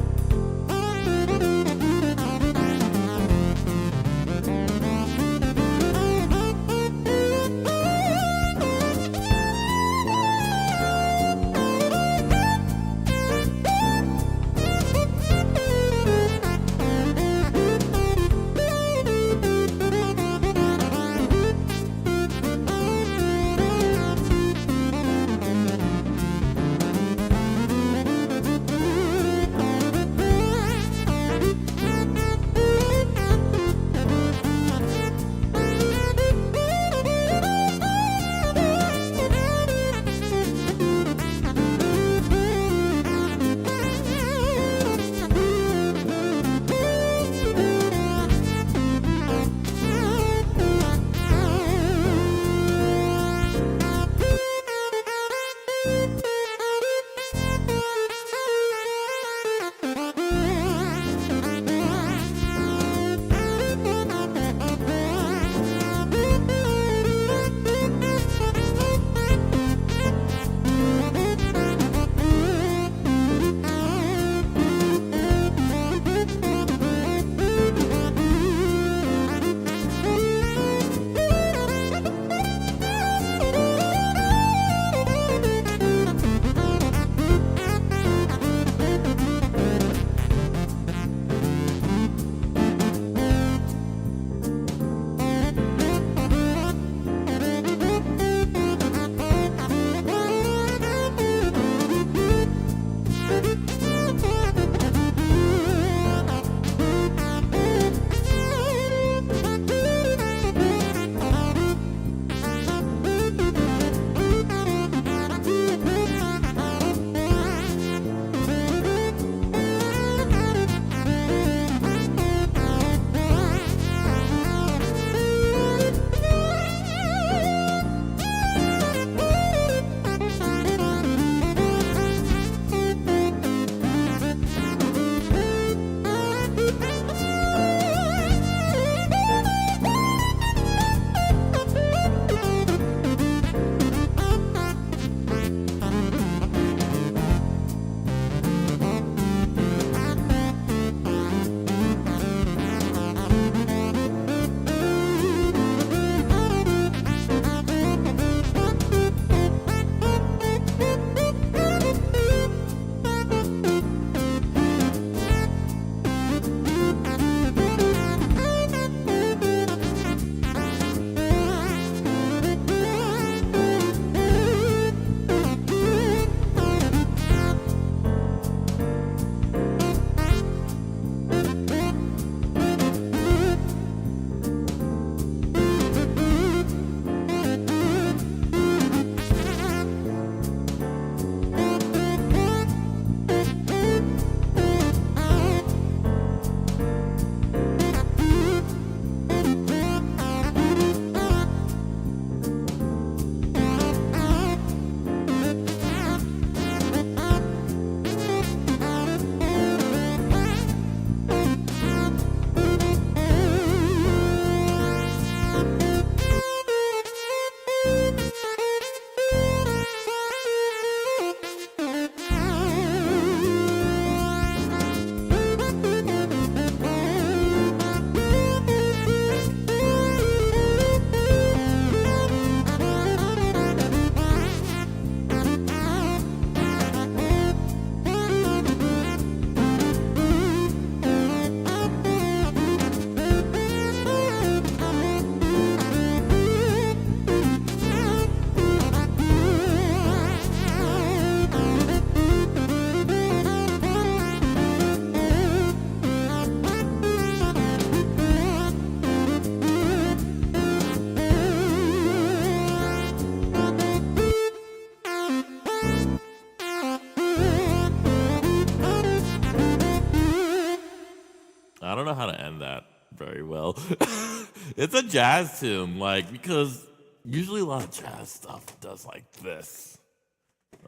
It's a jazz tune, like, because usually a lot of jazz stuff does like this.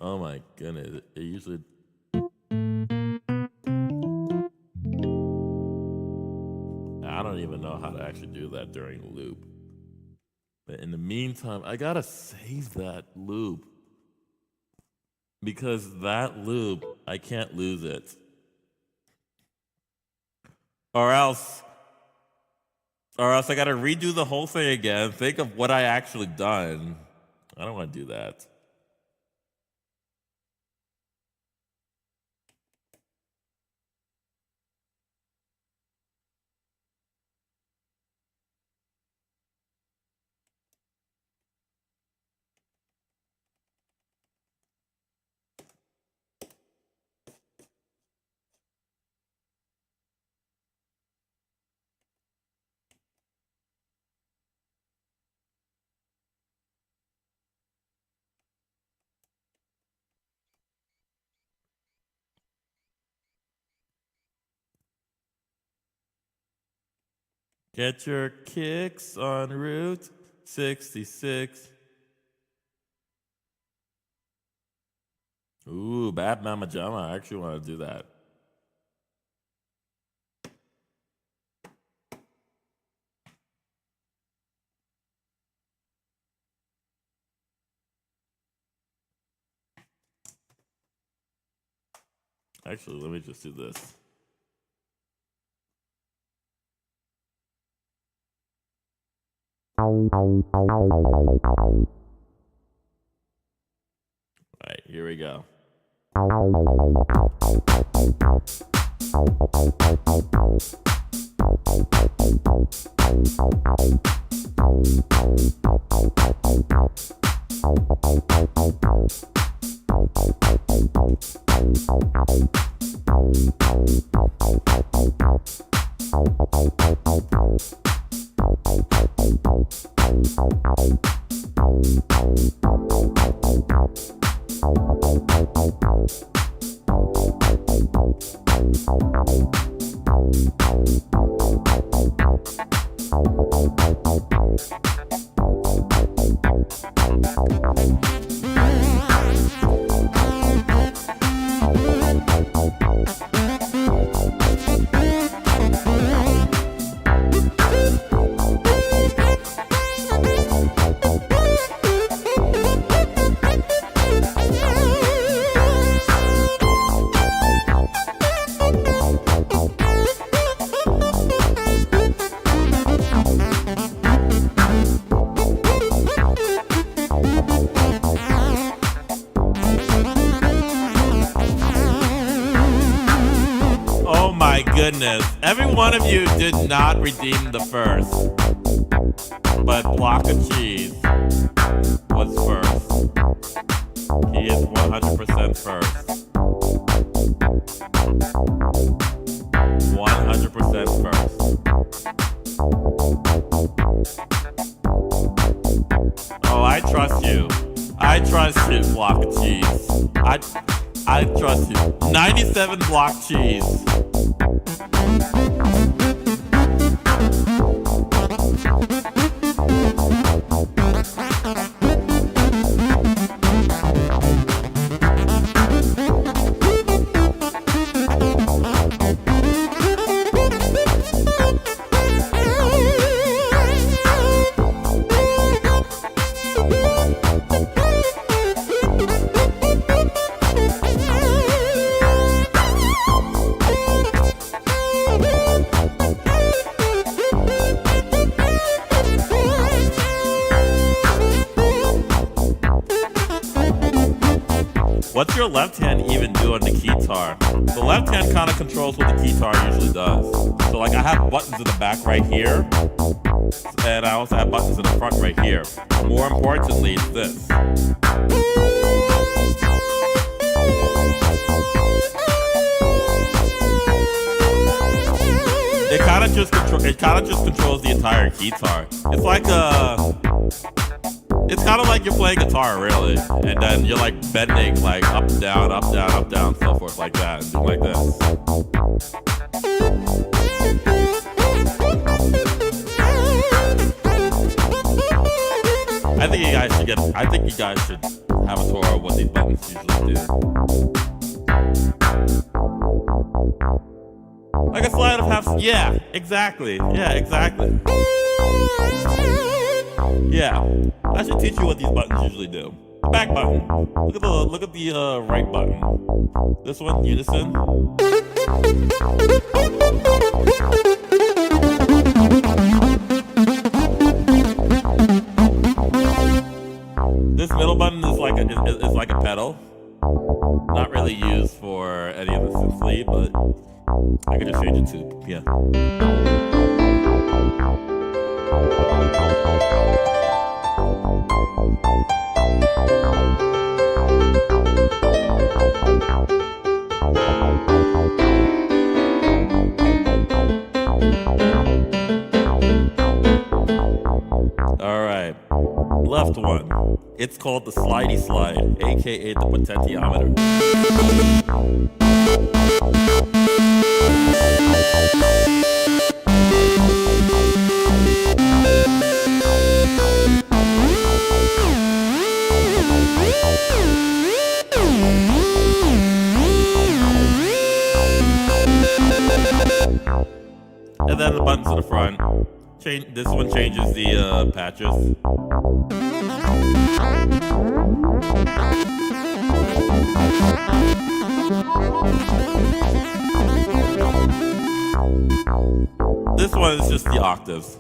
Oh my goodness. It usually. I don't even know how to actually do that during loop. But in the meantime, I gotta save that loop. Because that loop, I can't lose it. Or else I gotta redo the whole thing again, think of what I actually done. I don't wanna do that. Get your kicks on Route 66. Ooh, Bad Mama Jama. I actually want to do that. Actually, let me just do this. All right, here we go. Goodness, every one of you did not redeem the first, but Block of Cheese was first. He is 100% first. 100% first. Oh, I trust you. I trust you, Block of Cheese. I trust you. 97 Block Cheese. What's your left hand even do on the keytar? The left hand kind of controls what the keytar usually does. So like I have buttons in the back right here, and I also have buttons in the front right here. More importantly, it's this. It kind of just controls the entire keytar. It's like it's kind of like you're playing guitar, really, and then you're like bending, like up, down, up, down, up, down, so forth, like that, and doing like this. I think you guys should get. I think you guys should have a tour of what these buttons usually do. Like a slide of half. Yeah, exactly. Yeah, exactly. Yeah, I should teach you what these buttons usually do. Back button. Look at the right button. This one, unison. This middle button is like a pedal. Not really used for any of the synthly, but I can just change it to All right, left one. It's called the slidey slide, aka the potentiometer. And then the buttons to the front. This one changes the patches. This one is just the octaves.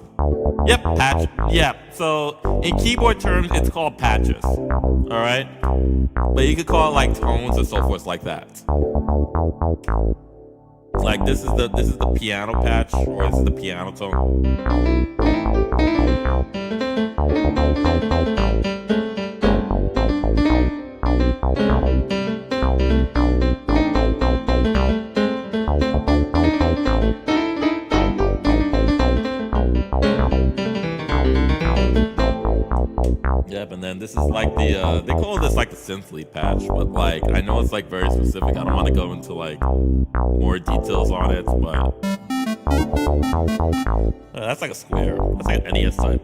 Yep, patch. Yeah. So in keyboard terms, it's called patches. All right, but you could call it like tones and so forth, like that. Like this is the piano patch, or this is the piano tone. Yep, and then this is like the they call this like the synthly patch, but like I know it's like very specific. I don't want to go into like more details on it, but that's like a square. That's like an NES type.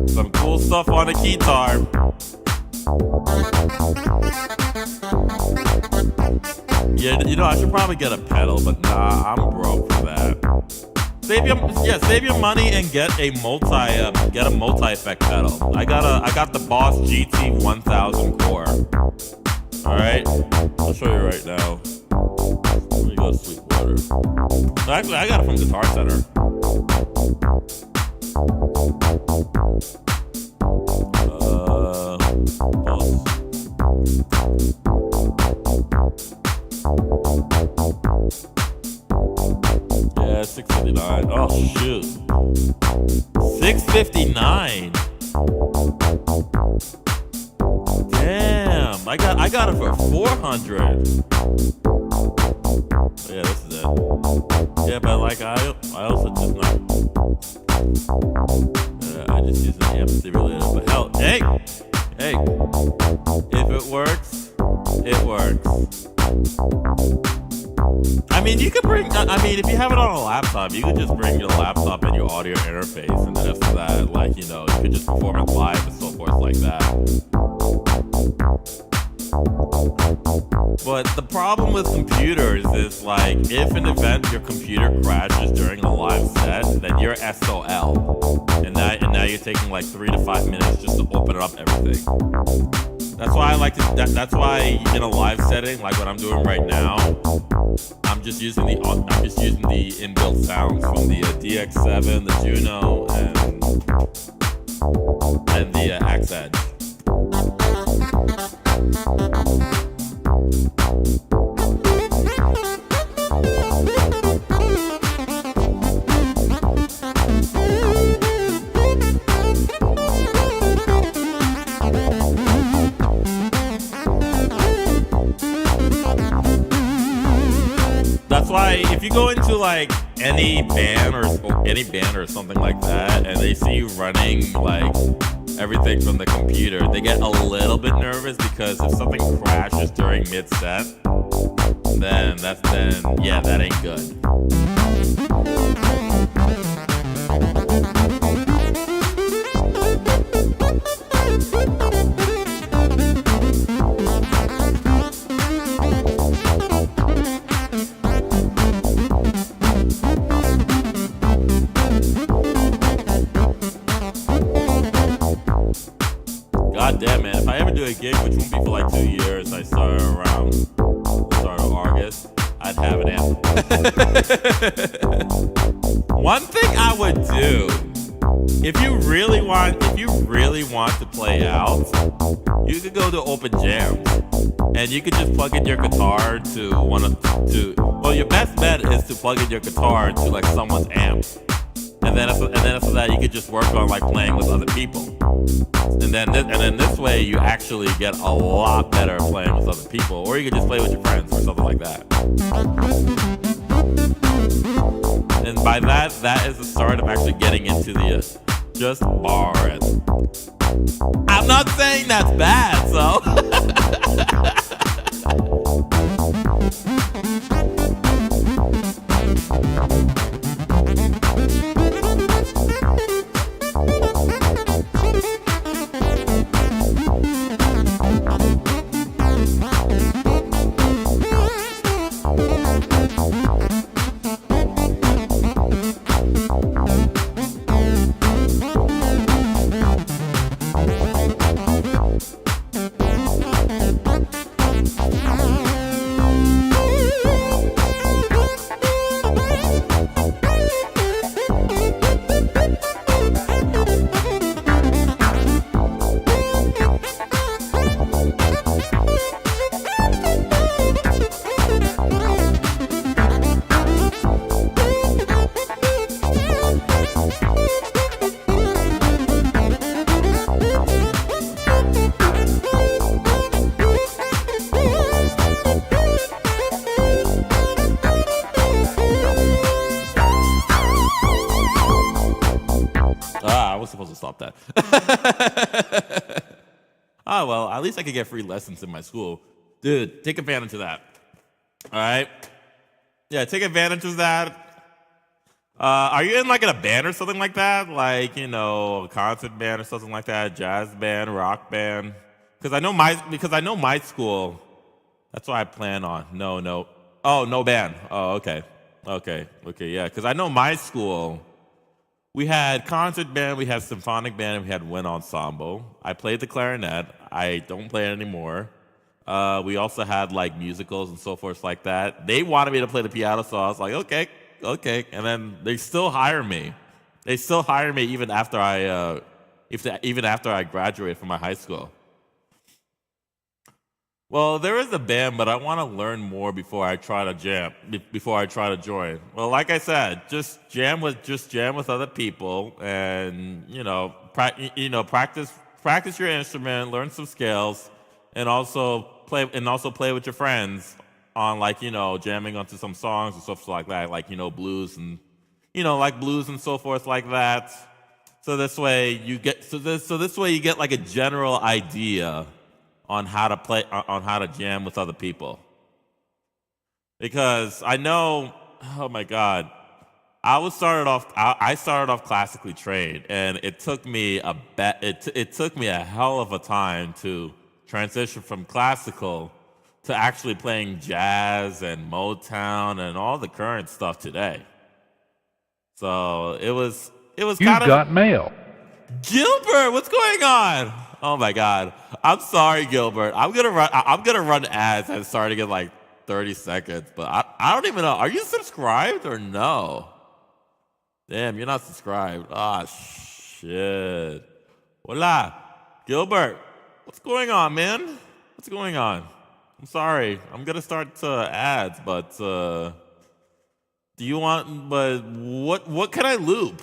Some cool stuff on a Keytar. Yeah, you know, I should probably get a pedal, but nah, I'm broke for that. Save your money and get a multi-effect pedal. I got the Boss GT 1000 core. All right, I'll show you right now. Let me go to Sweetwater. Actually, I got it from Guitar Center. Yeah, $659. Oh shoot, $659. Damn, I got it for $400. Yeah, this is it. Yeah, but like I also just not. I just use an amp related. But hell, hey, if it works, it works. I mean, you could bring. I mean, if you have it on a laptop, you could just bring your laptop and your audio interface, and then after that, like you could just perform it live and so forth like that. But the problem with computers is like, if an event your computer crashes during a live set, then you're SOL, and now you're taking like 3 to 5 minutes just to open up everything. That's why I like to. That's why in a live setting, like what I'm doing right now, I'm just using the inbuilt sounds from the DX7, the Juno, and the Axe Edge. That's why if you go into like any band or something like that, and they see you running like everything from the computer, they get a little bit nervous because if something crashes during mid set, then yeah, that ain't good. God damn, man. If I ever do a gig, which won't be for like 2 years, I start around the start of August, I'd have an amp. One thing I would do, if you really want to play out, you could go to open jams, and you could just plug in your guitar to well, your best bet is to plug in your guitar to like someone's amp. And then after that, you could just work on like playing with other people. And then this way, you actually get a lot better playing with other people. Or you could just play with your friends or something like that. And by that is the start of actually getting into the just bar. I'm not saying that's bad, so. I was supposed to stop that. Oh, well, at least I could get free lessons in my school. Dude, take advantage of that. All right? Yeah, take advantage of that. Are you in like in a band or something like that? Like, you know, a concert band or something like that, jazz band, rock band? Because I know my school. That's what I plan on. No. Oh, no band. Oh, okay, yeah. Because I know my school. We had concert band, we had symphonic band, and we had wind ensemble. I played the clarinet. I don't play it anymore. We also had like musicals and so forth like that. They wanted me to play the piano, so I was like, okay. And then they still hire me. They still hire me even after I graduated from my high school. Well, there is a band, but I want to learn more before I try to join. Well, like I said, just jam with other people, and practice your instrument, learn some scales, and also play with your friends on jamming onto some songs and stuff like that, blues and blues and so forth like that. So this way you get like a general idea on how to jam with other people. Because I know, oh my God, I started off classically trained, and it took me a hell of a time to transition from classical to actually playing jazz and Motown and all the current stuff today. So it was You've got mail. Gilbert, what's going on? Oh my God. I'm sorry, Gilbert. I'm gonna run ads and starting in like 30 seconds, but I don't even know. Are you subscribed or no? Damn, you're not subscribed. Ah, shit. Hola, Gilbert. What's going on, man? What's going on? I'm sorry. I'm gonna start ads, but what can I loop?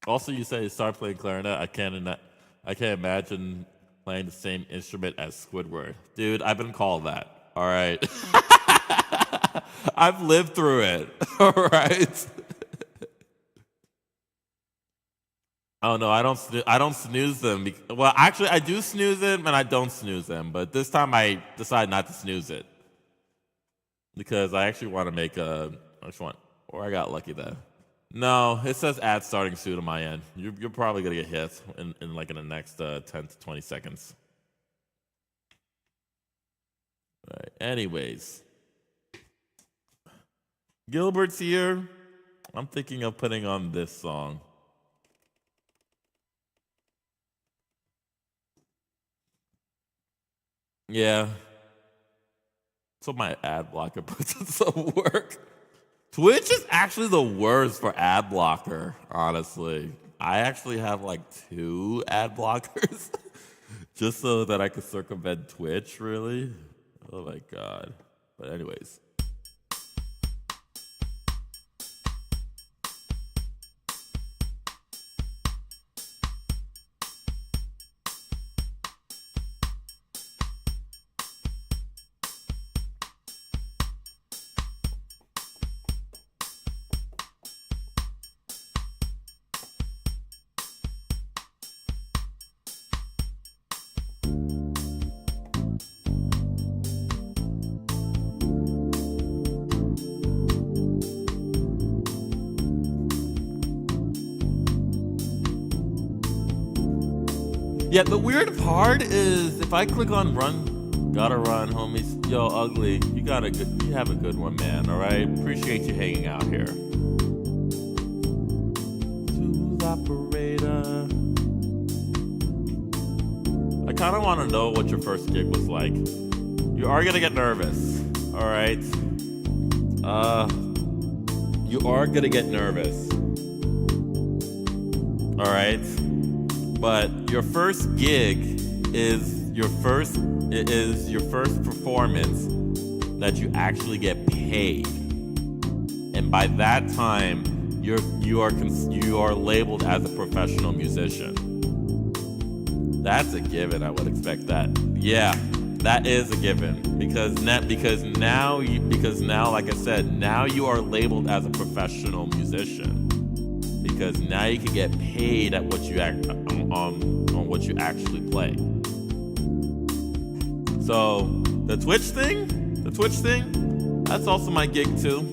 Also, you say start playing clarinet. I can't imagine playing the same instrument as Squidward. Dude, I've been called that. All right. I've lived through it. All right. Oh no, I don't snooze them. Well, actually, I do snooze them and I don't snooze them. But this time, I decide not to snooze it because I actually want to make a. Which one? Or I got lucky there. No, it says ad starting soon on my end. You're probably gonna get hit in the next 10 to 20 seconds. All right. Anyways, Gilbert's here. I'm thinking of putting on this song. Yeah. So my ad blocker puts in some work. Twitch is actually the worst for ad blocker, honestly. I actually have like 2 ad blockers just so that I could circumvent Twitch, really. Oh my god. But anyways. Yeah, the weird part is if I click on run, gotta run, homies. Yo, Ugly, you have a good one, man. All right, appreciate you hanging out here. Smooth operator. I kind of want to know what your first gig was like. You are gonna get nervous, all right? You are gonna get nervous, all right? But your first gig is your first performance that you actually get paid, and by that time you are labeled as a professional musician. That's a given. I would expect that. Yeah, that is a given because now, like I said, now you are labeled as a professional musician. Because now you can get paid at what you on what you actually play. So the Twitch thing, that's also my gig too.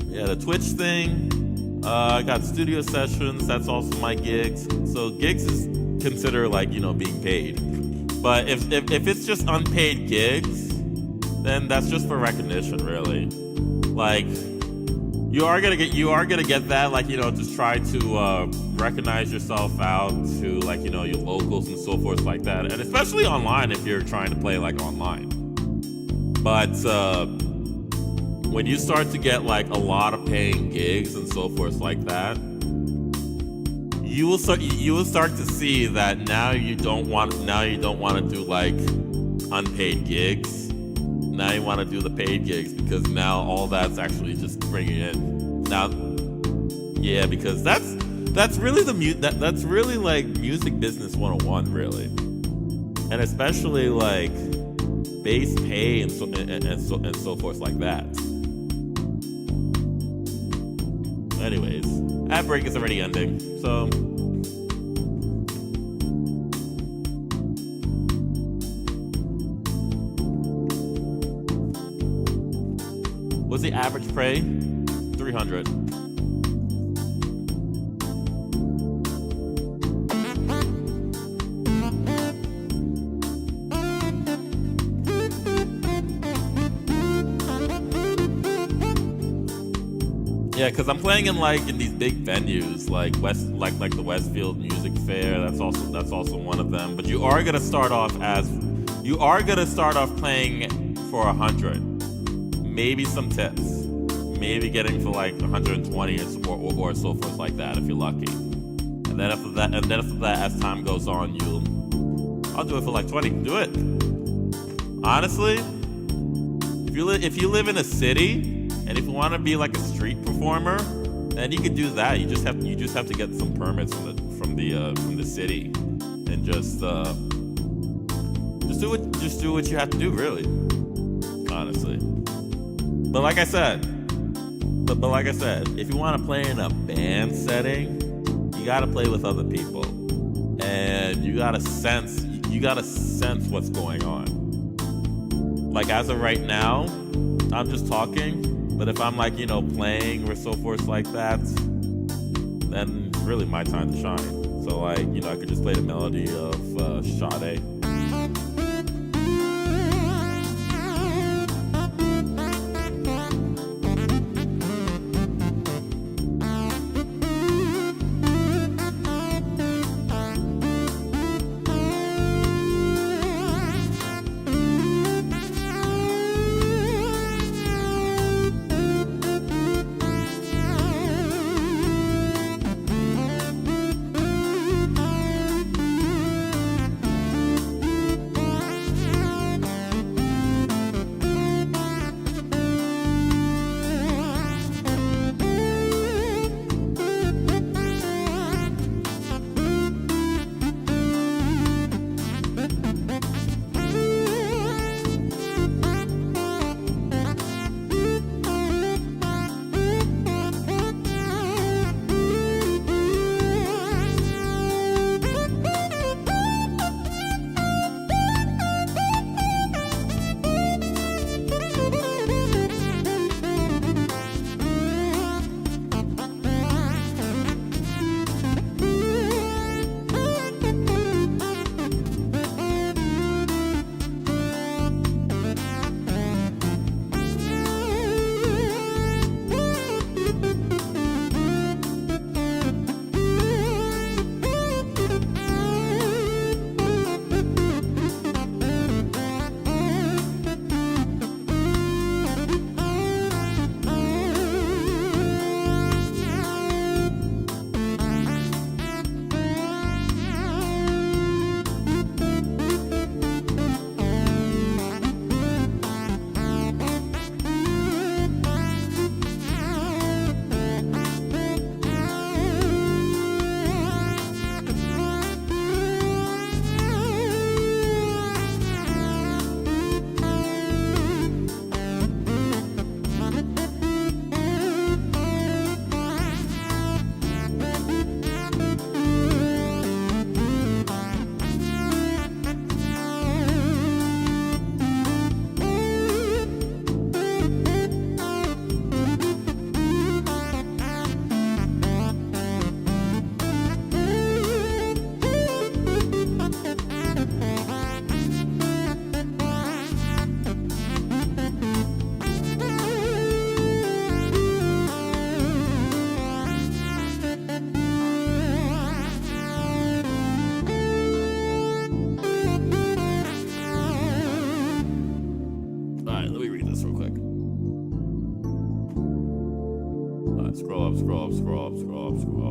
Yeah, the Twitch thing. I got studio sessions. That's also my gigs. So gigs is considered like being paid. But if it's just unpaid gigs, then that's just for recognition, really. Like. You are gonna get that, like, just try to recognize yourself out to, like, your locals and so forth like that, and especially online if you're trying to play like online. But when you start to get like a lot of paying gigs and so forth like that, you will start to see that now you don't want to do like unpaid gigs. Now you want to do the paid gigs because now all that's actually just bringing in. Now, yeah, because that's really that's really like music business 101, really, and especially like base pay and so forth like that. Anyways, ad break is already ending, so. What's the average pay? 300. Yeah, because I'm playing in these big venues like the Westfield Music Fair. That's also one of them. But you are gonna start off playing for 100. Maybe some tips. Maybe getting for like 120 or so forth like that if you're lucky. And then after that, as time goes on, I'll do it for like 20. Do it. Honestly, if you live in a city and if you want to be like a street performer, And you could do that. You just have to get some permits from the city, and just do what you have to do, really. Honestly. But like I said, if you want to play in a band setting, you got to play with other people, and you got to sense what's going on. Like as of right now, I'm just talking, but if I'm like, playing or so forth like that, then it's really my time to shine. So like, I could just play the melody of Sade.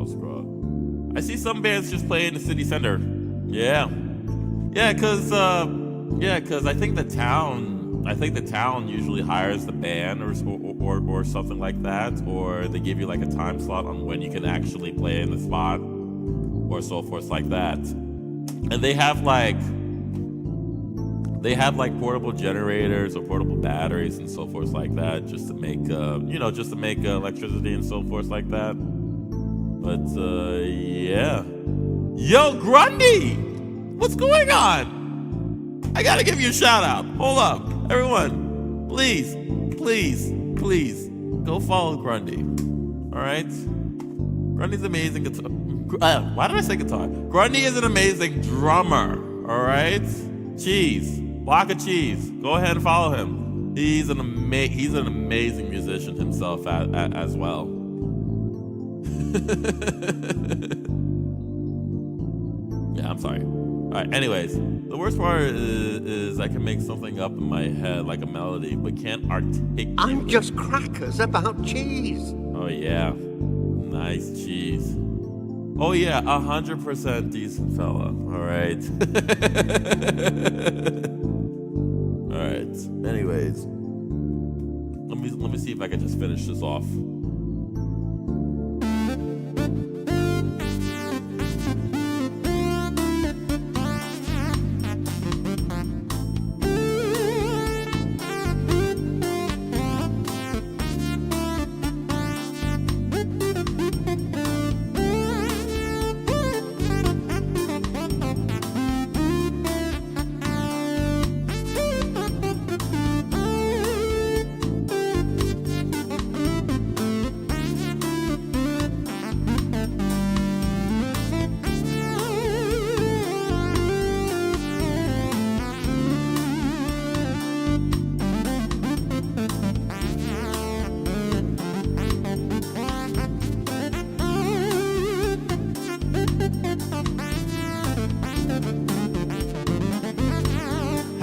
Scroll. I see some bands just play in the city center. Yeah, cause I think the town usually hires the band or something like that, or they give you like a time slot on when you can actually play in the spot, or so forth like that. And they have like portable generators or portable batteries and so forth like that, just to make electricity and so forth like that. But yeah. Yo, Grundy! What's going on? I gotta give you a shout out. Hold up. Everyone, please, go follow Grundy. Alright? Grundy's amazing guitar. Why did I say guitar? Grundy is an amazing drummer. Alright? Cheese. Block of cheese. Go ahead and follow him. He's an amazing musician himself as well. Yeah, I'm sorry. Alright, anyways, the worst part is I can make something up in my head like a melody, but can't articulate. I'm just crackers about cheese. Oh yeah, nice cheese. Oh yeah, 100% decent fella. Alright. Alright, anyways. Let me see if I can just finish this off.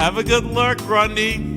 Have a good lurk, Grundy.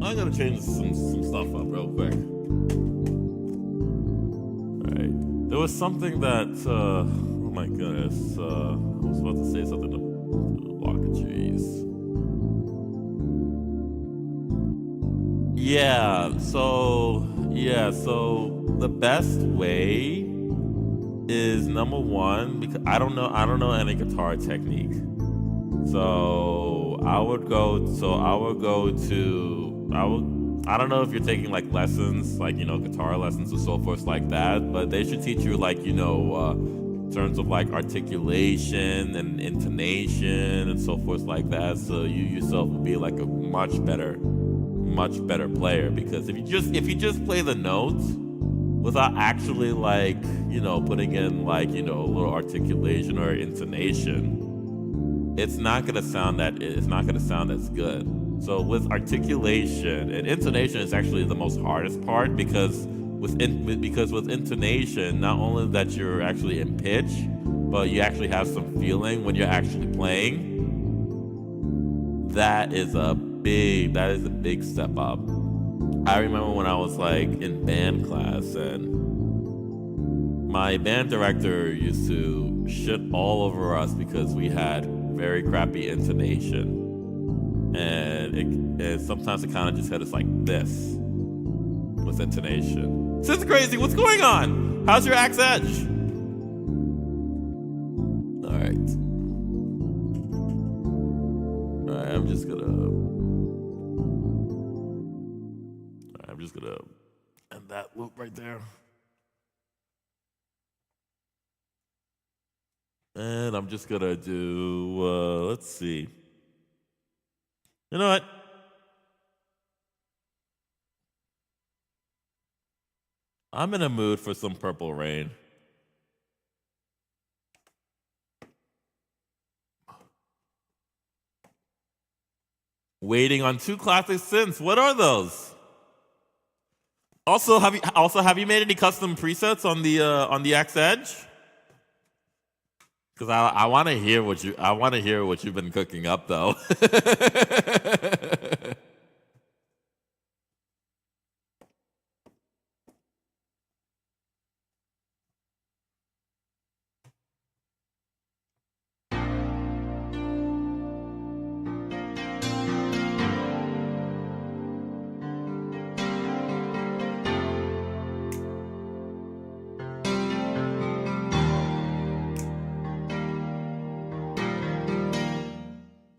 I'm gonna change some stuff up real quick. Alright. There was something that oh my goodness. I was about to say something to block of cheese. So the best way is number one, because I don't know any guitar technique. I don't know if you're taking like lessons, like, guitar lessons or so forth like that, but they should teach you like, in terms of like articulation and intonation and so forth like that. So you yourself will be like a much better player, because if you just play the notes without actually like, putting in like, a little articulation or intonation, it's not gonna sound as good. So with articulation and intonation is actually the most hardest part, because with intonation, not only that you're actually in pitch, but you actually have some feeling when you're actually playing. That is a big step up. I remember when I was like in band class, and my band director used to shit all over us because we had very crappy intonation. And sometimes it kind of just hit us like this with intonation. This is crazy. What's going on? How's your axe edge? All right. I'm just gonna end that loop right there. And I'm just gonna do, let's see. You know what? I'm in a mood for some Purple Rain. Waiting on two classic synths. What are those? Also, have you made any custom presets on the X Edge? Because I want to hear what you've been cooking up, though.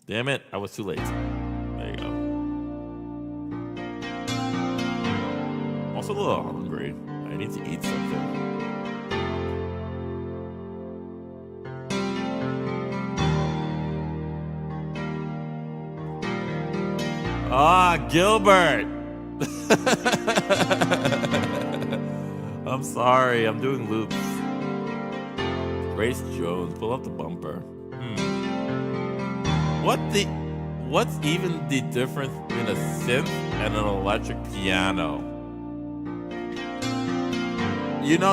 Damn it, I was too late. There you go. Also a little hungry. I need to eat something. Gilbert! I'm sorry, I'm doing loops. Grace Jones, pull up the bumper. What's even the difference in a synth and an electric piano?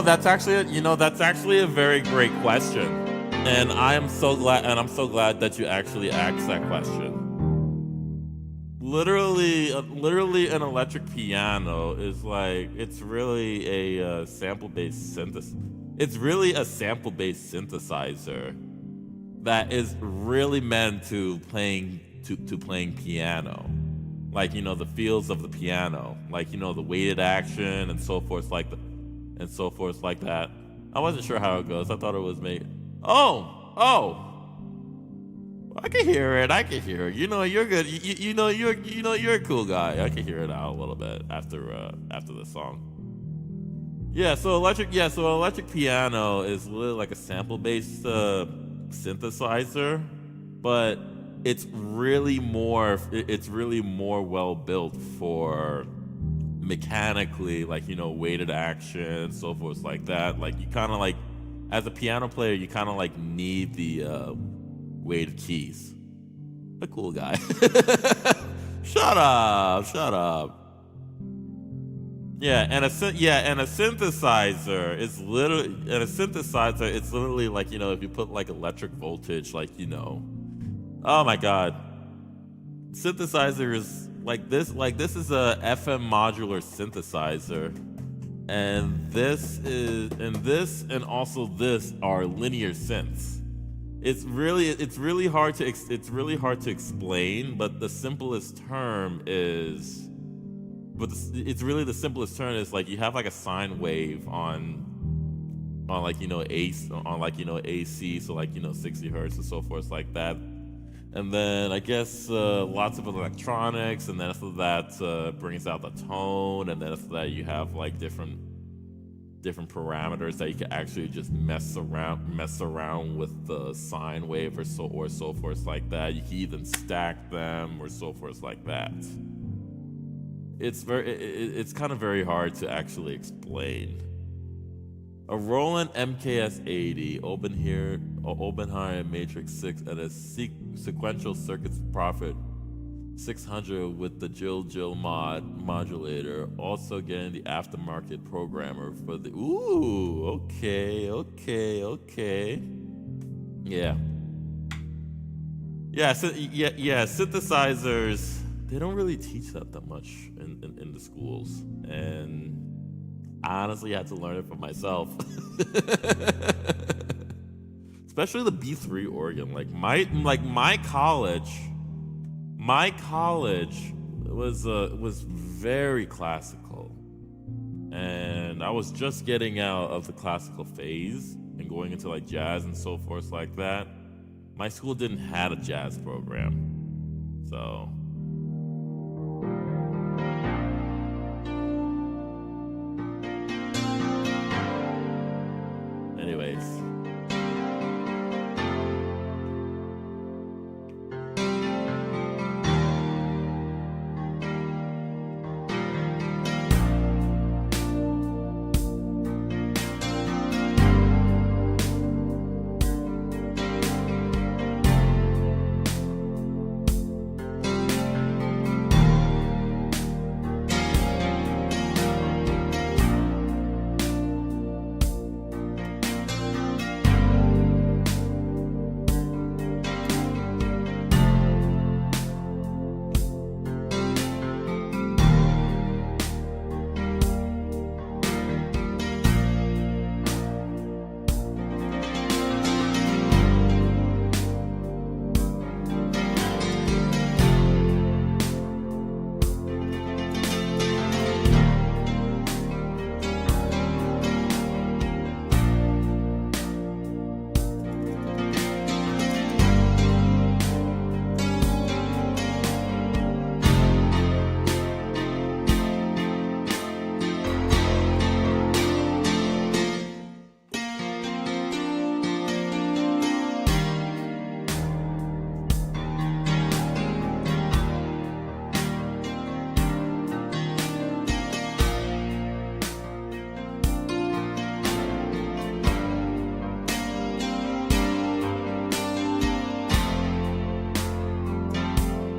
That's actually a very great question. And I'm so glad that you actually asked that question. literally an electric piano is like, it's really a sample-based synthesis. It's really a sample-based synthesizer that is really meant to playing piano. Like, you know, the feels of the piano, like, you know, the weighted action and so forth like that. I wasn't sure how it goes. I thought it was made. Oh. I can hear it. You know, you're good. You know, you're a cool guy. I can hear it out a little bit after the song. So electric piano is literally like a sample-based synthesizer, but it's really more well built for mechanically, like, you know, weighted action, so forth like that. Like, you kind of like, as a piano player, you kind of like need the weighted keys. A cool guy. Shut up. And a synthesizer is it's literally like, you know, if you put like electric voltage, like, you know, oh my god, synthesizer is like this is a FM modular synthesizer, and this and also this are linear synths. It's really hard to explain, but the simplest term is like, you have like a sine wave on like, you know, AC, so like, you know, 60 hertz and so forth like that. And then I guess lots of electronics, and then after that brings out the tone, and then after that you have like different parameters that you can actually just mess around with the sine wave or so forth like that. You can even stack them or so forth like that. It's kind of very hard to actually explain. A Roland MKS80, Oppenheimer Matrix 6, and a sequential circuits Prophet 600 with the Jill modulator. Also getting the aftermarket programmer for the. Ooh, okay. Synthesizers, they don't really teach that much in the schools, and I honestly had to learn it for myself. Especially the B3 organ. Like my college was very classical, and I was just getting out of the classical phase and going into like jazz and so forth like that. My school didn't have a jazz program, so. Anyways.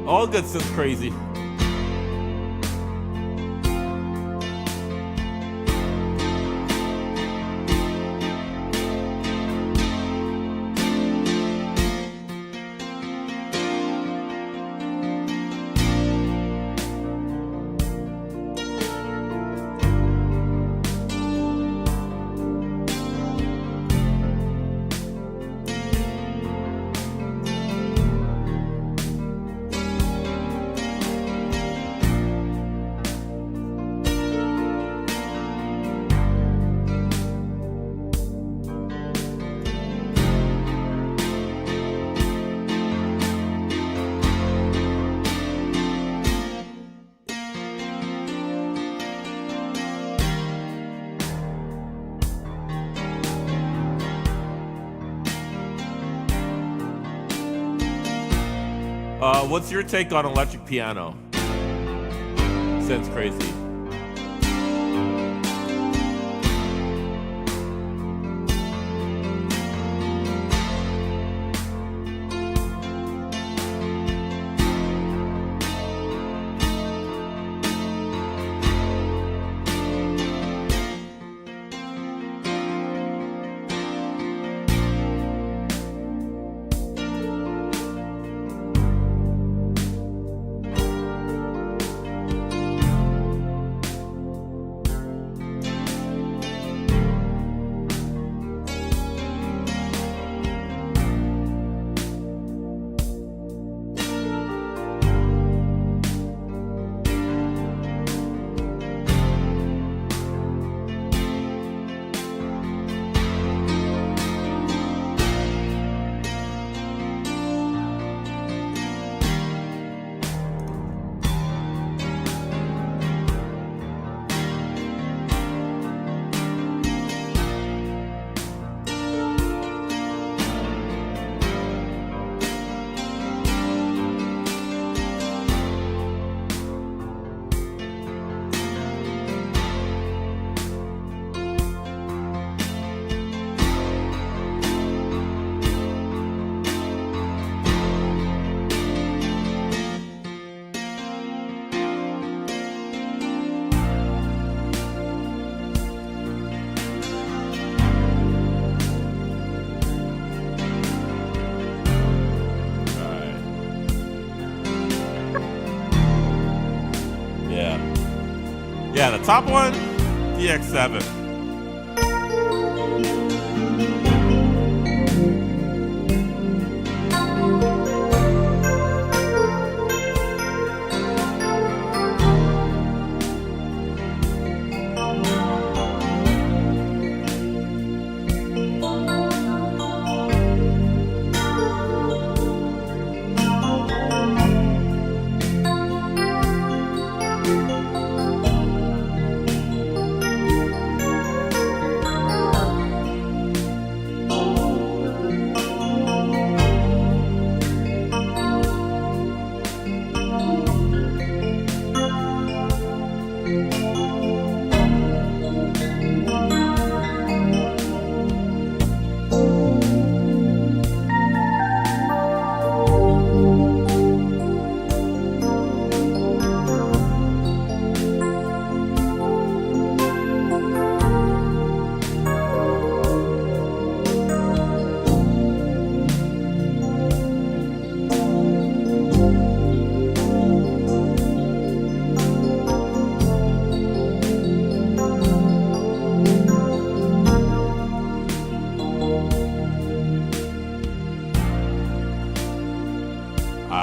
All good since crazy. what's your take on electric piano? Sounds crazy. Yeah, the top one, DX7.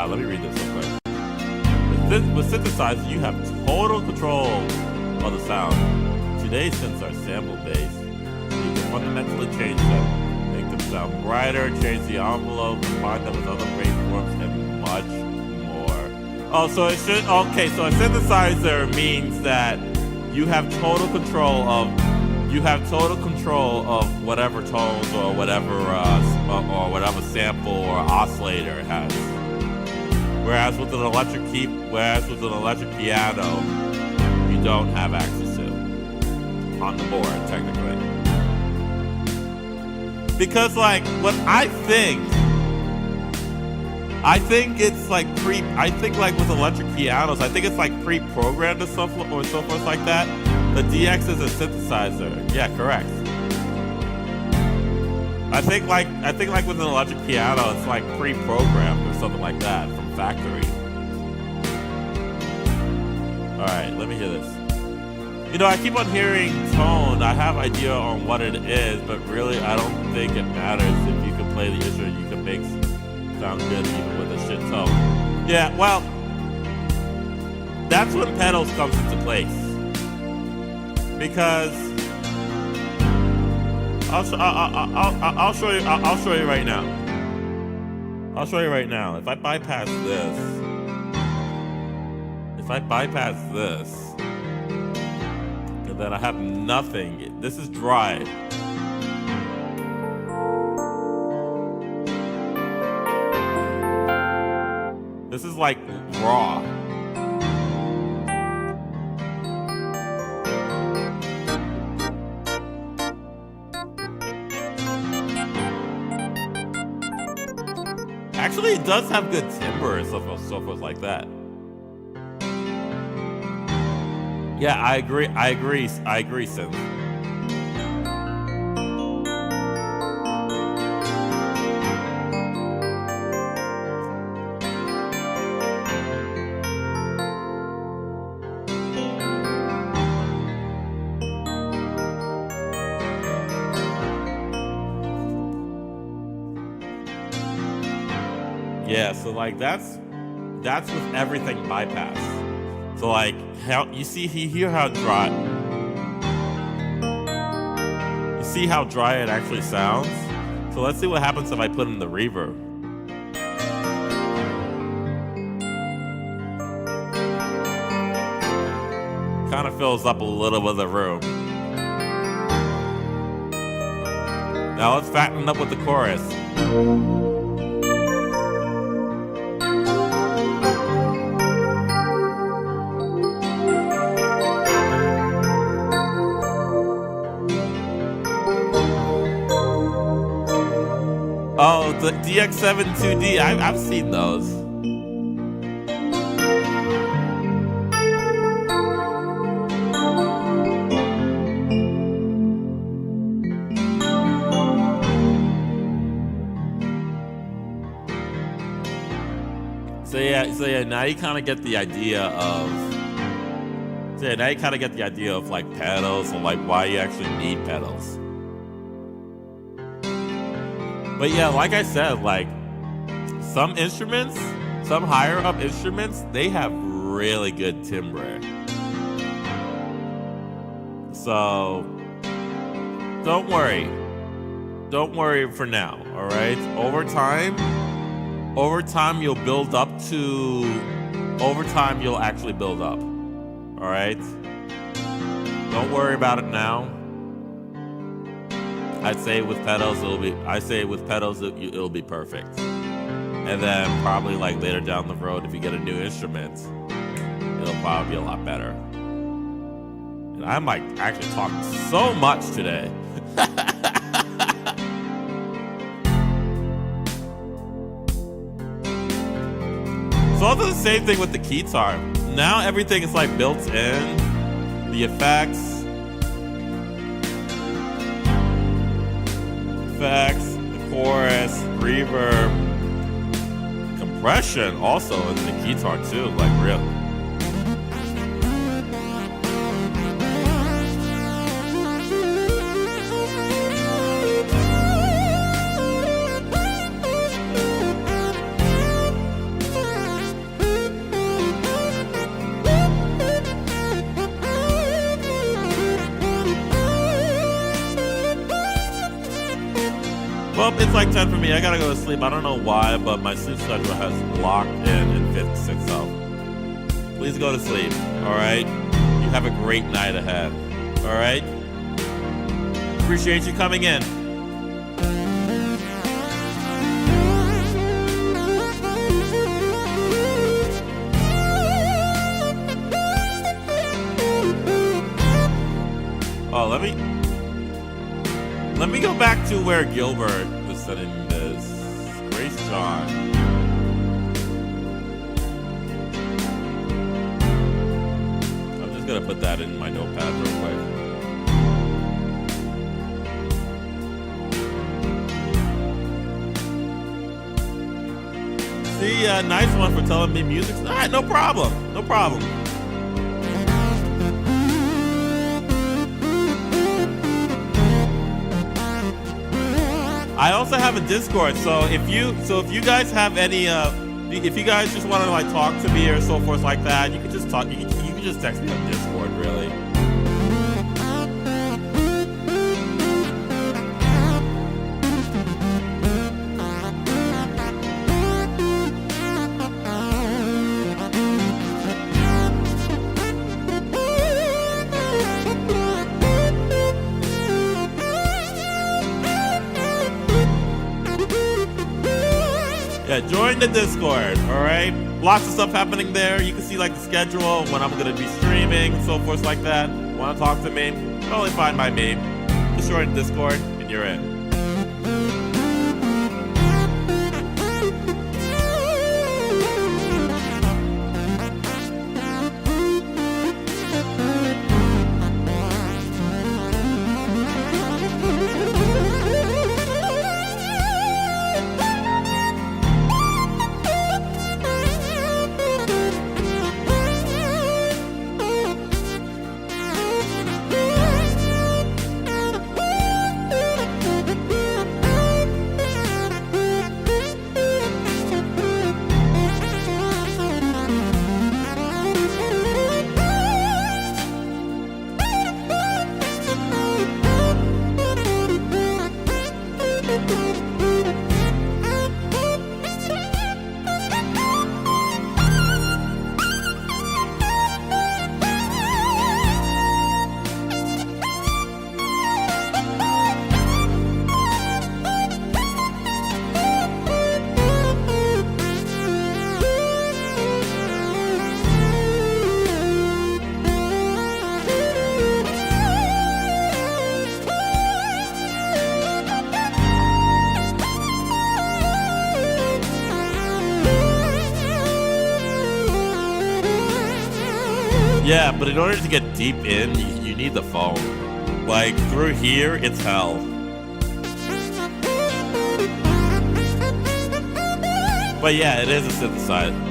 Let me read this real quick. With synthesizers, you have total control of the sound. Today's synths are sample-based. You can fundamentally change them, make them sound brighter, change the envelope, combine them with other waveforms, and much more. Oh, so it should. Okay, so a synthesizer means that you have total control of. You have total control of whatever tones or whatever sample or oscillator it has. Whereas with an electric piano, you don't have access to on the board technically. Because like what I think it's like I think like with electric pianos, I think it's like pre-programmed or so forth like that. The DX is a synthesizer. Yeah, correct. I think like with an electric piano, it's like pre-programmed or something like that from factory. All right, let me hear this. You know, I keep on hearing tone. I have idea on what it is, but really, I don't think it matters. If you can play the instrument, you can make sound good even with a shit tone. Yeah, well, that's when pedals comes into place. Because I'll show you. I'll show you right now. I'll show you right now. If I bypass this, and then I have nothing. This is dry. This is like raw. Actually, it does have good timbre and so forth like that. Yeah, I agree, Sim. Yeah, so like that's with everything bypassed. So like how you hear how dry. You see how dry it actually sounds? So let's see what happens if I put in the reverb. Kind of fills up a little bit of the room. Now let's fatten up with the chorus. Oh, the DX7 2D. I've seen those. So yeah, now you kind of get the idea of. So yeah, now you kind of get the idea of like pedals and like why you actually need pedals. But yeah, like I said, like some instruments, some higher up instruments, they have really good timbre. So don't worry for now, all right? Over time you'll build up to, you'll actually build up, all right? Don't worry about it now. I'd say with pedals it'll be perfect. And then probably like later down the road, if you get a new instrument, it'll probably be a lot better. And I'm like actually talking so much today. So I'll do the same thing with the Keytar. Now everything is like built in, the effects, the chorus, reverb, compression also in the Keytar too, like real. Well, it's like 10 for me. I gotta go to sleep. I don't know why, but my sleep schedule has locked in 5th, 6th. So please go to sleep, all right? You have a great night ahead, all right? Appreciate you coming in. Oh, let me go back to where Gilbert was sending this. Grace John. I'm just gonna put that in my notepad real quick. See, nice one for telling me music. All right, no problem. No problem. I also have a Discord, so if you guys have any if you guys just want to like talk to me or so forth like that, you can just talk. You can just text me on Discord, really. Yeah, join the Discord, all right? Lots of stuff happening there. You can see like the schedule, when I'm gonna be streaming, and so forth like that. Want to talk to me? Totally fine by me. Just join Discord and you're in. Yeah, but in order to get deep in, you need the phone. Like, through here, it's hell. But yeah, it is a synthesizer.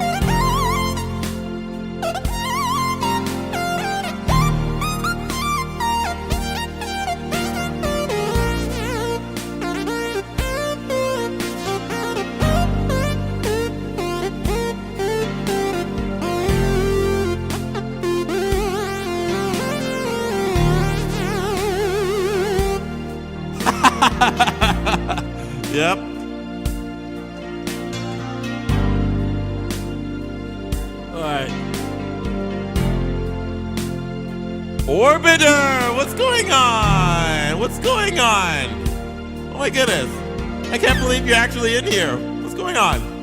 Yep. Alright. Orbiter! What's going on? What's going on? Oh my goodness. I can't believe you're actually in here. What's going on?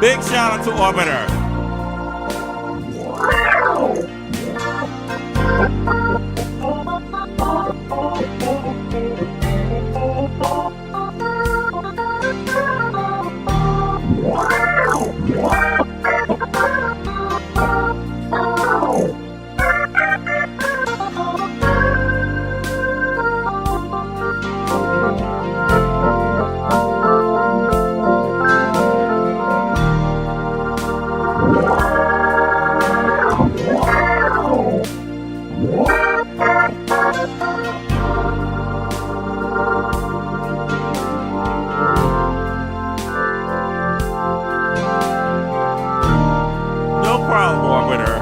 Big shout out to Orbiter. No problem, Orbiter.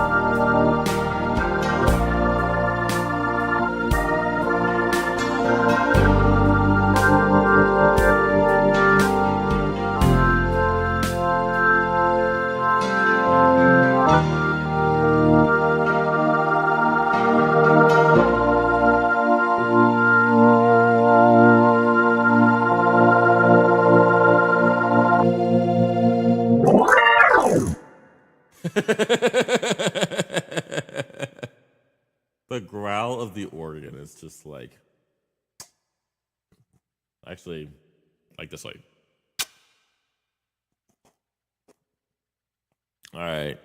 The growl of the organ is just like, actually, like this way. All right.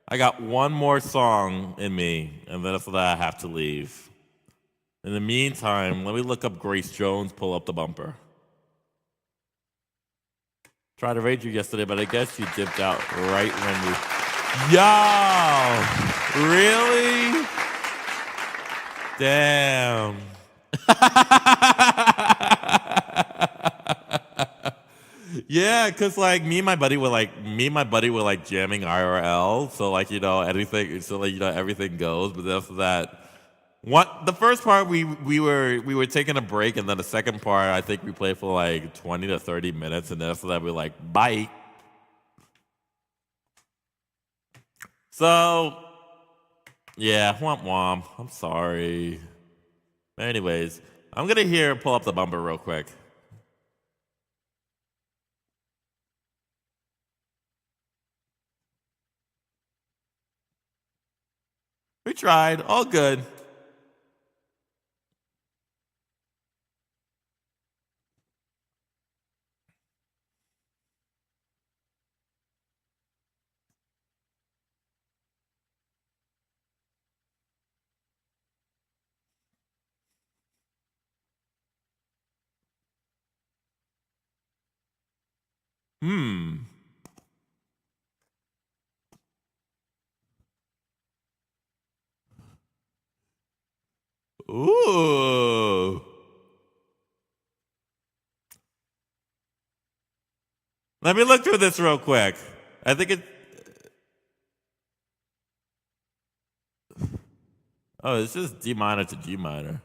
I got one more song in me, and then after that, I have to leave. In the meantime, let me look up Grace Jones, pull up the bumper. Tried to raid you yesterday, but I guess you dipped out right when we... Yo! Really? Damn. Yeah, cause like me and my buddy were like jamming IRL, so like everything goes. But after that, the first part we were taking a break, and then the second part I think we played for like 20 to 30 minutes, and then after that we're like bye. So yeah, womp womp. I'm sorry. Anyways, I'm gonna pull up the bumper real quick. We tried, all good. Hmm. Ooh. Let me look through this real quick. I think it. Oh, it's just D minor to G minor.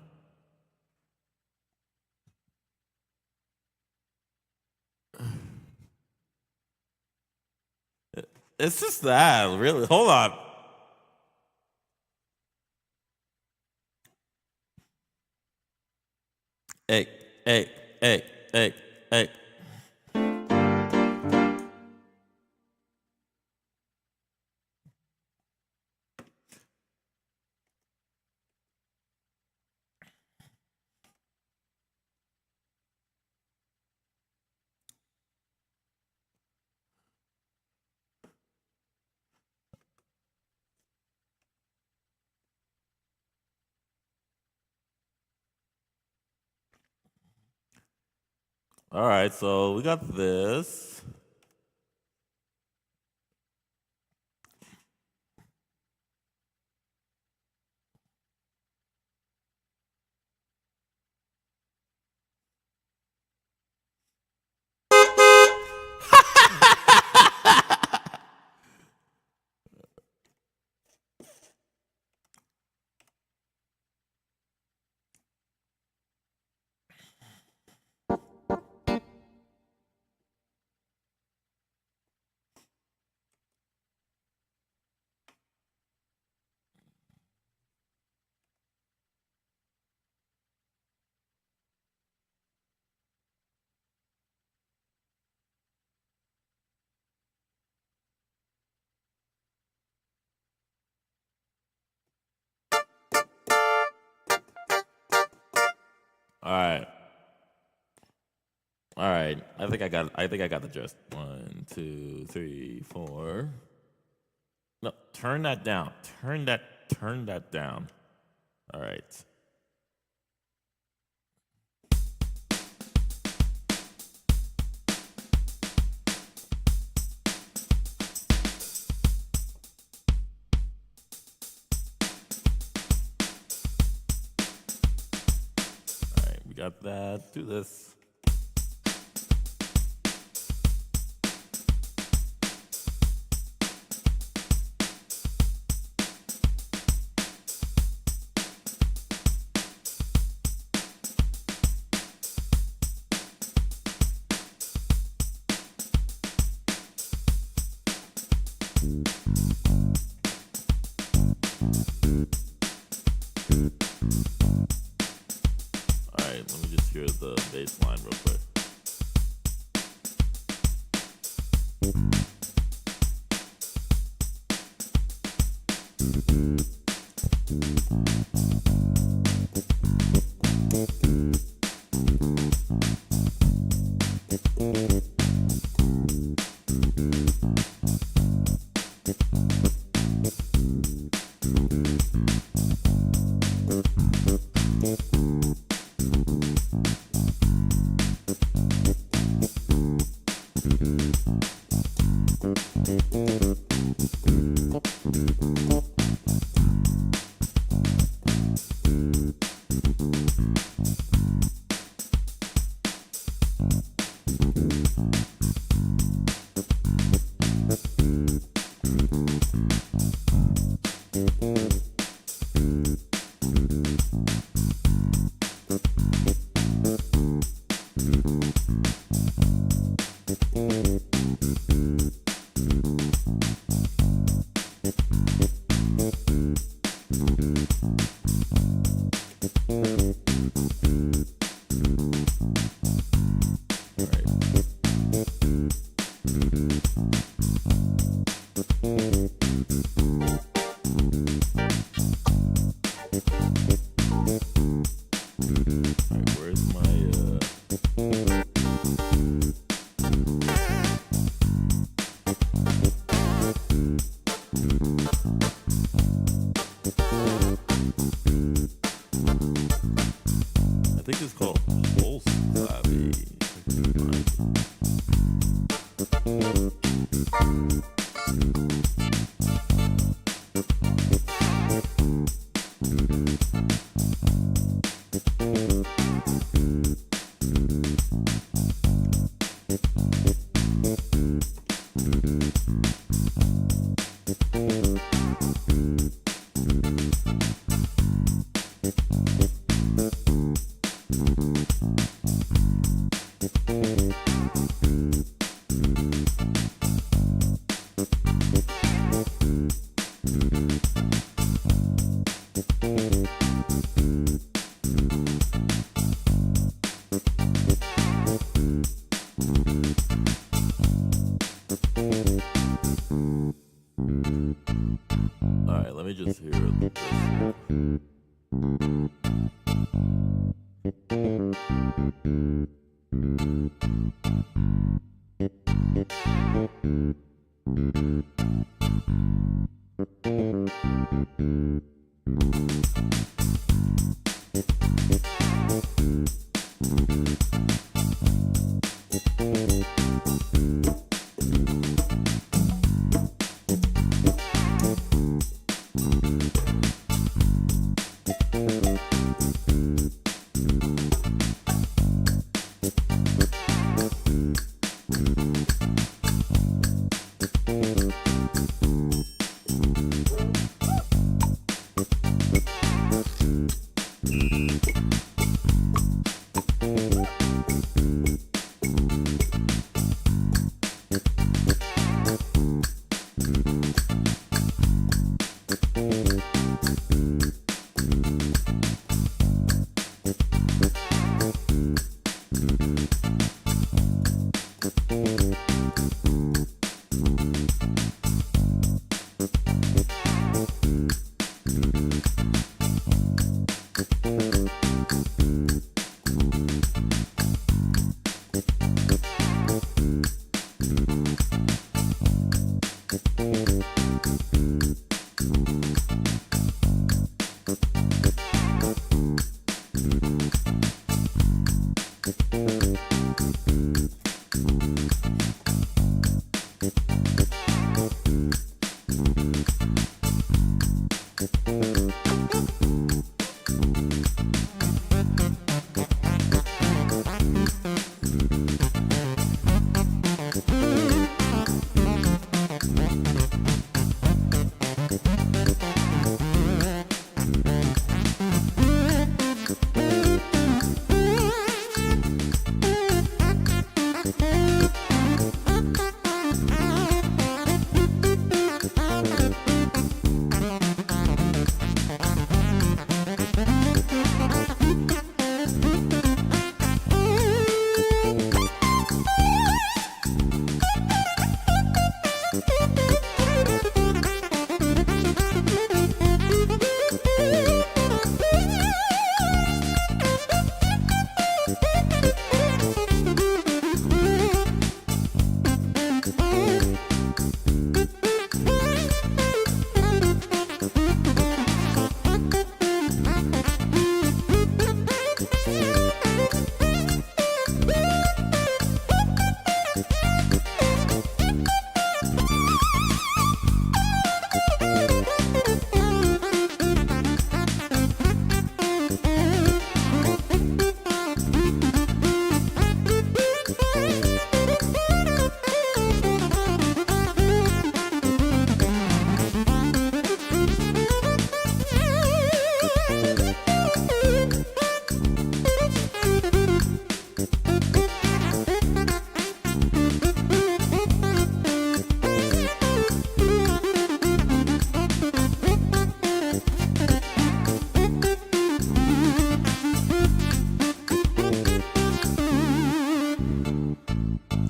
It's just that, really. Hold on. Hey, hey, hey, hey, hey. All right, so we got this. All right. All right. I think I got the gist. 1, 2, 3, 4. No, turn that down. Turn that down. All right. All right, we got that. Do this. All right, let me just hear the bass line real quick. Alright, where's my I think it's called pulse clavy. Alright, let me just hear this.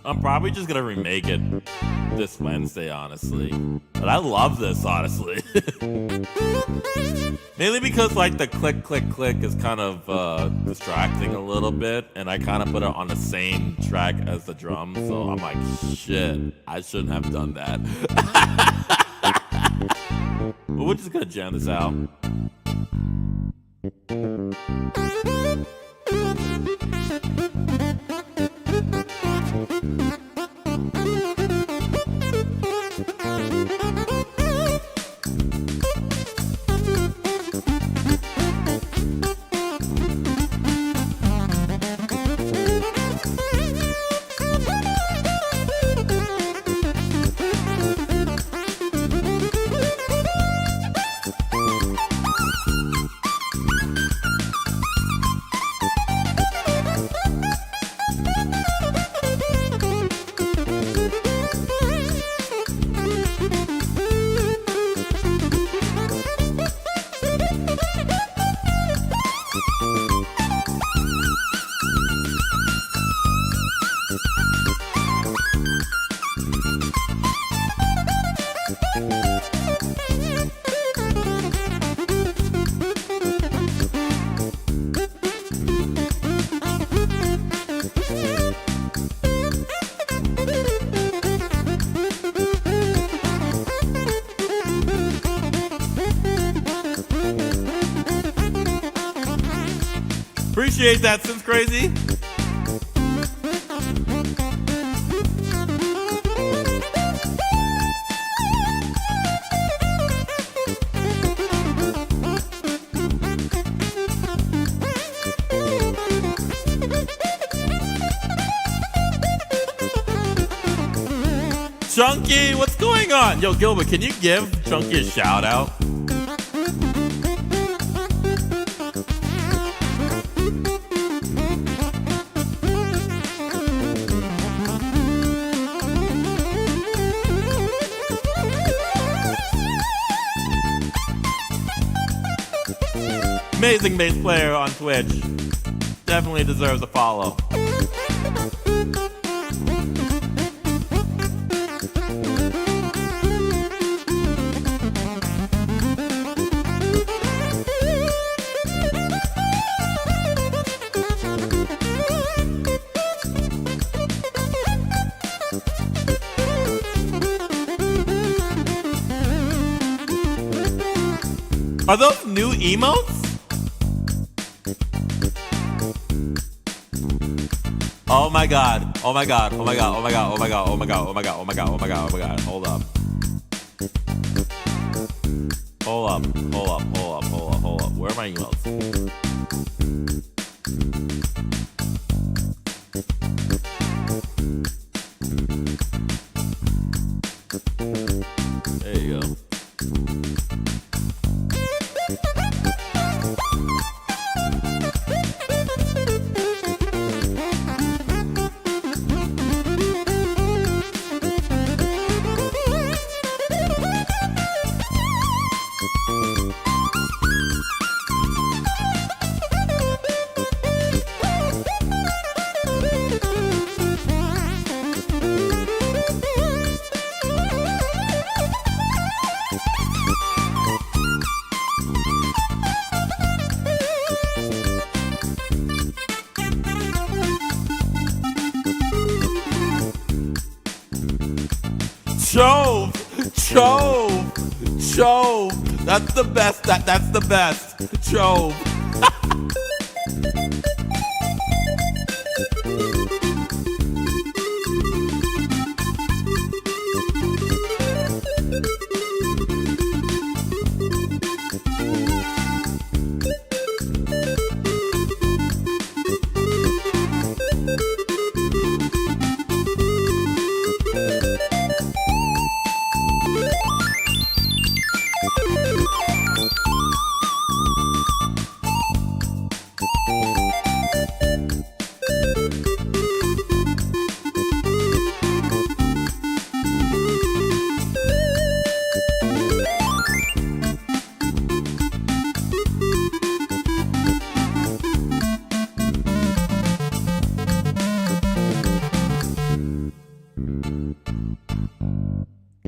I'm probably just gonna remake it. this Wednesday, honestly. But I love this, honestly. Mainly because like the click, click, click is kind of distracting a little bit, and I kind of put it on the same track as the drum, so I'm like, shit, I shouldn't have done that. But we're just gonna jam this out. Appreciate that, Since Crazy. Chunky, what's going on? Yo, Gilbert, can you give Chunky a shout out? Amazing bass player on Twitch. Definitely deserves a follow. Are those new emotes? Oh my god. Oh my god. Oh my god. Oh my god. Oh my god. Oh my god. Oh my god. Oh my god. Oh my god. Oh my god. Hold up. Hold up. Hold up. Hold up. Hold up. Hold up. Where are my emails? There you go. Chove. That's the best. That's the best. Chove.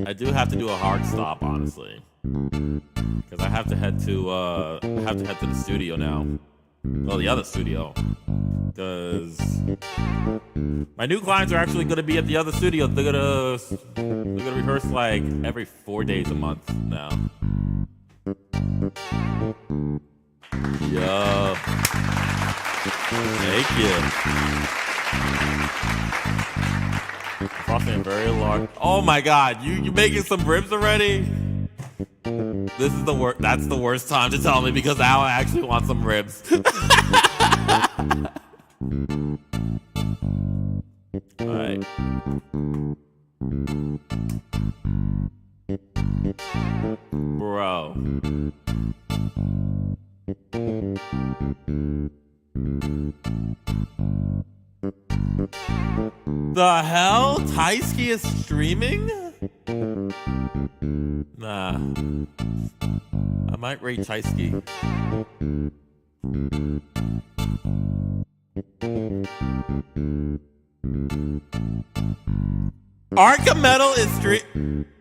I do have to do a hard stop, honestly, because I have to head to the studio now. Well, the other studio, because my new clients are actually going to be at the other studio. They're gonna rehearse like every 4 days a month now. Yo, thank you. Frosting very large. Oh my God, you making some ribs already? This is the worst. That's the worst time to tell me because now I actually want some ribs. All right. Bro. The hell? Taisky is streaming? Nah. I might rate Taisky. Archimetal is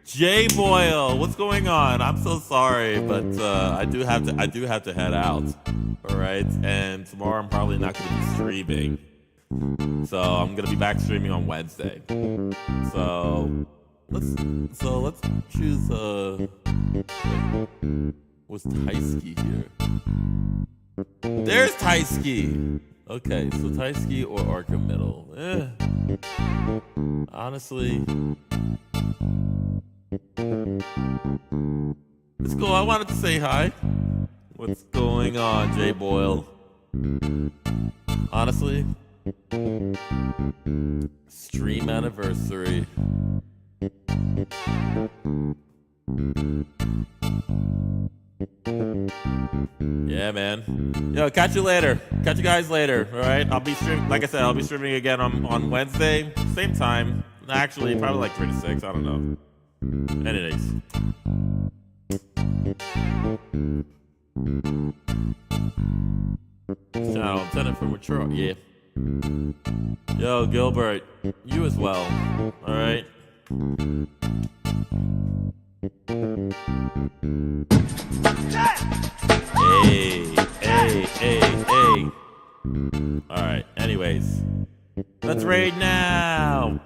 Jay Boyle, what's going on? I'm so sorry, but I do have to head out. All right, and tomorrow I'm probably not going to be streaming, so I'm going to be back streaming on Wednesday. So let's choose. Was Taisky here? There's Taisky. Okay, so Taisky or Archimetal. Honestly, it's cool. I wanted to say hi. What's going on, Jay Boyle? Honestly, stream anniversary. Yeah, man. Yo, catch you later. Catch you guys later. All right. I'll be streaming. Like I said, I'll be streaming again on Wednesday, same time. Actually, probably like 3 to 6. I don't know. Anyways. Channel intended for mature. Yeah. Yo, Gilbert, you as well. All right. Hey. All right. Anyways, let's raid now.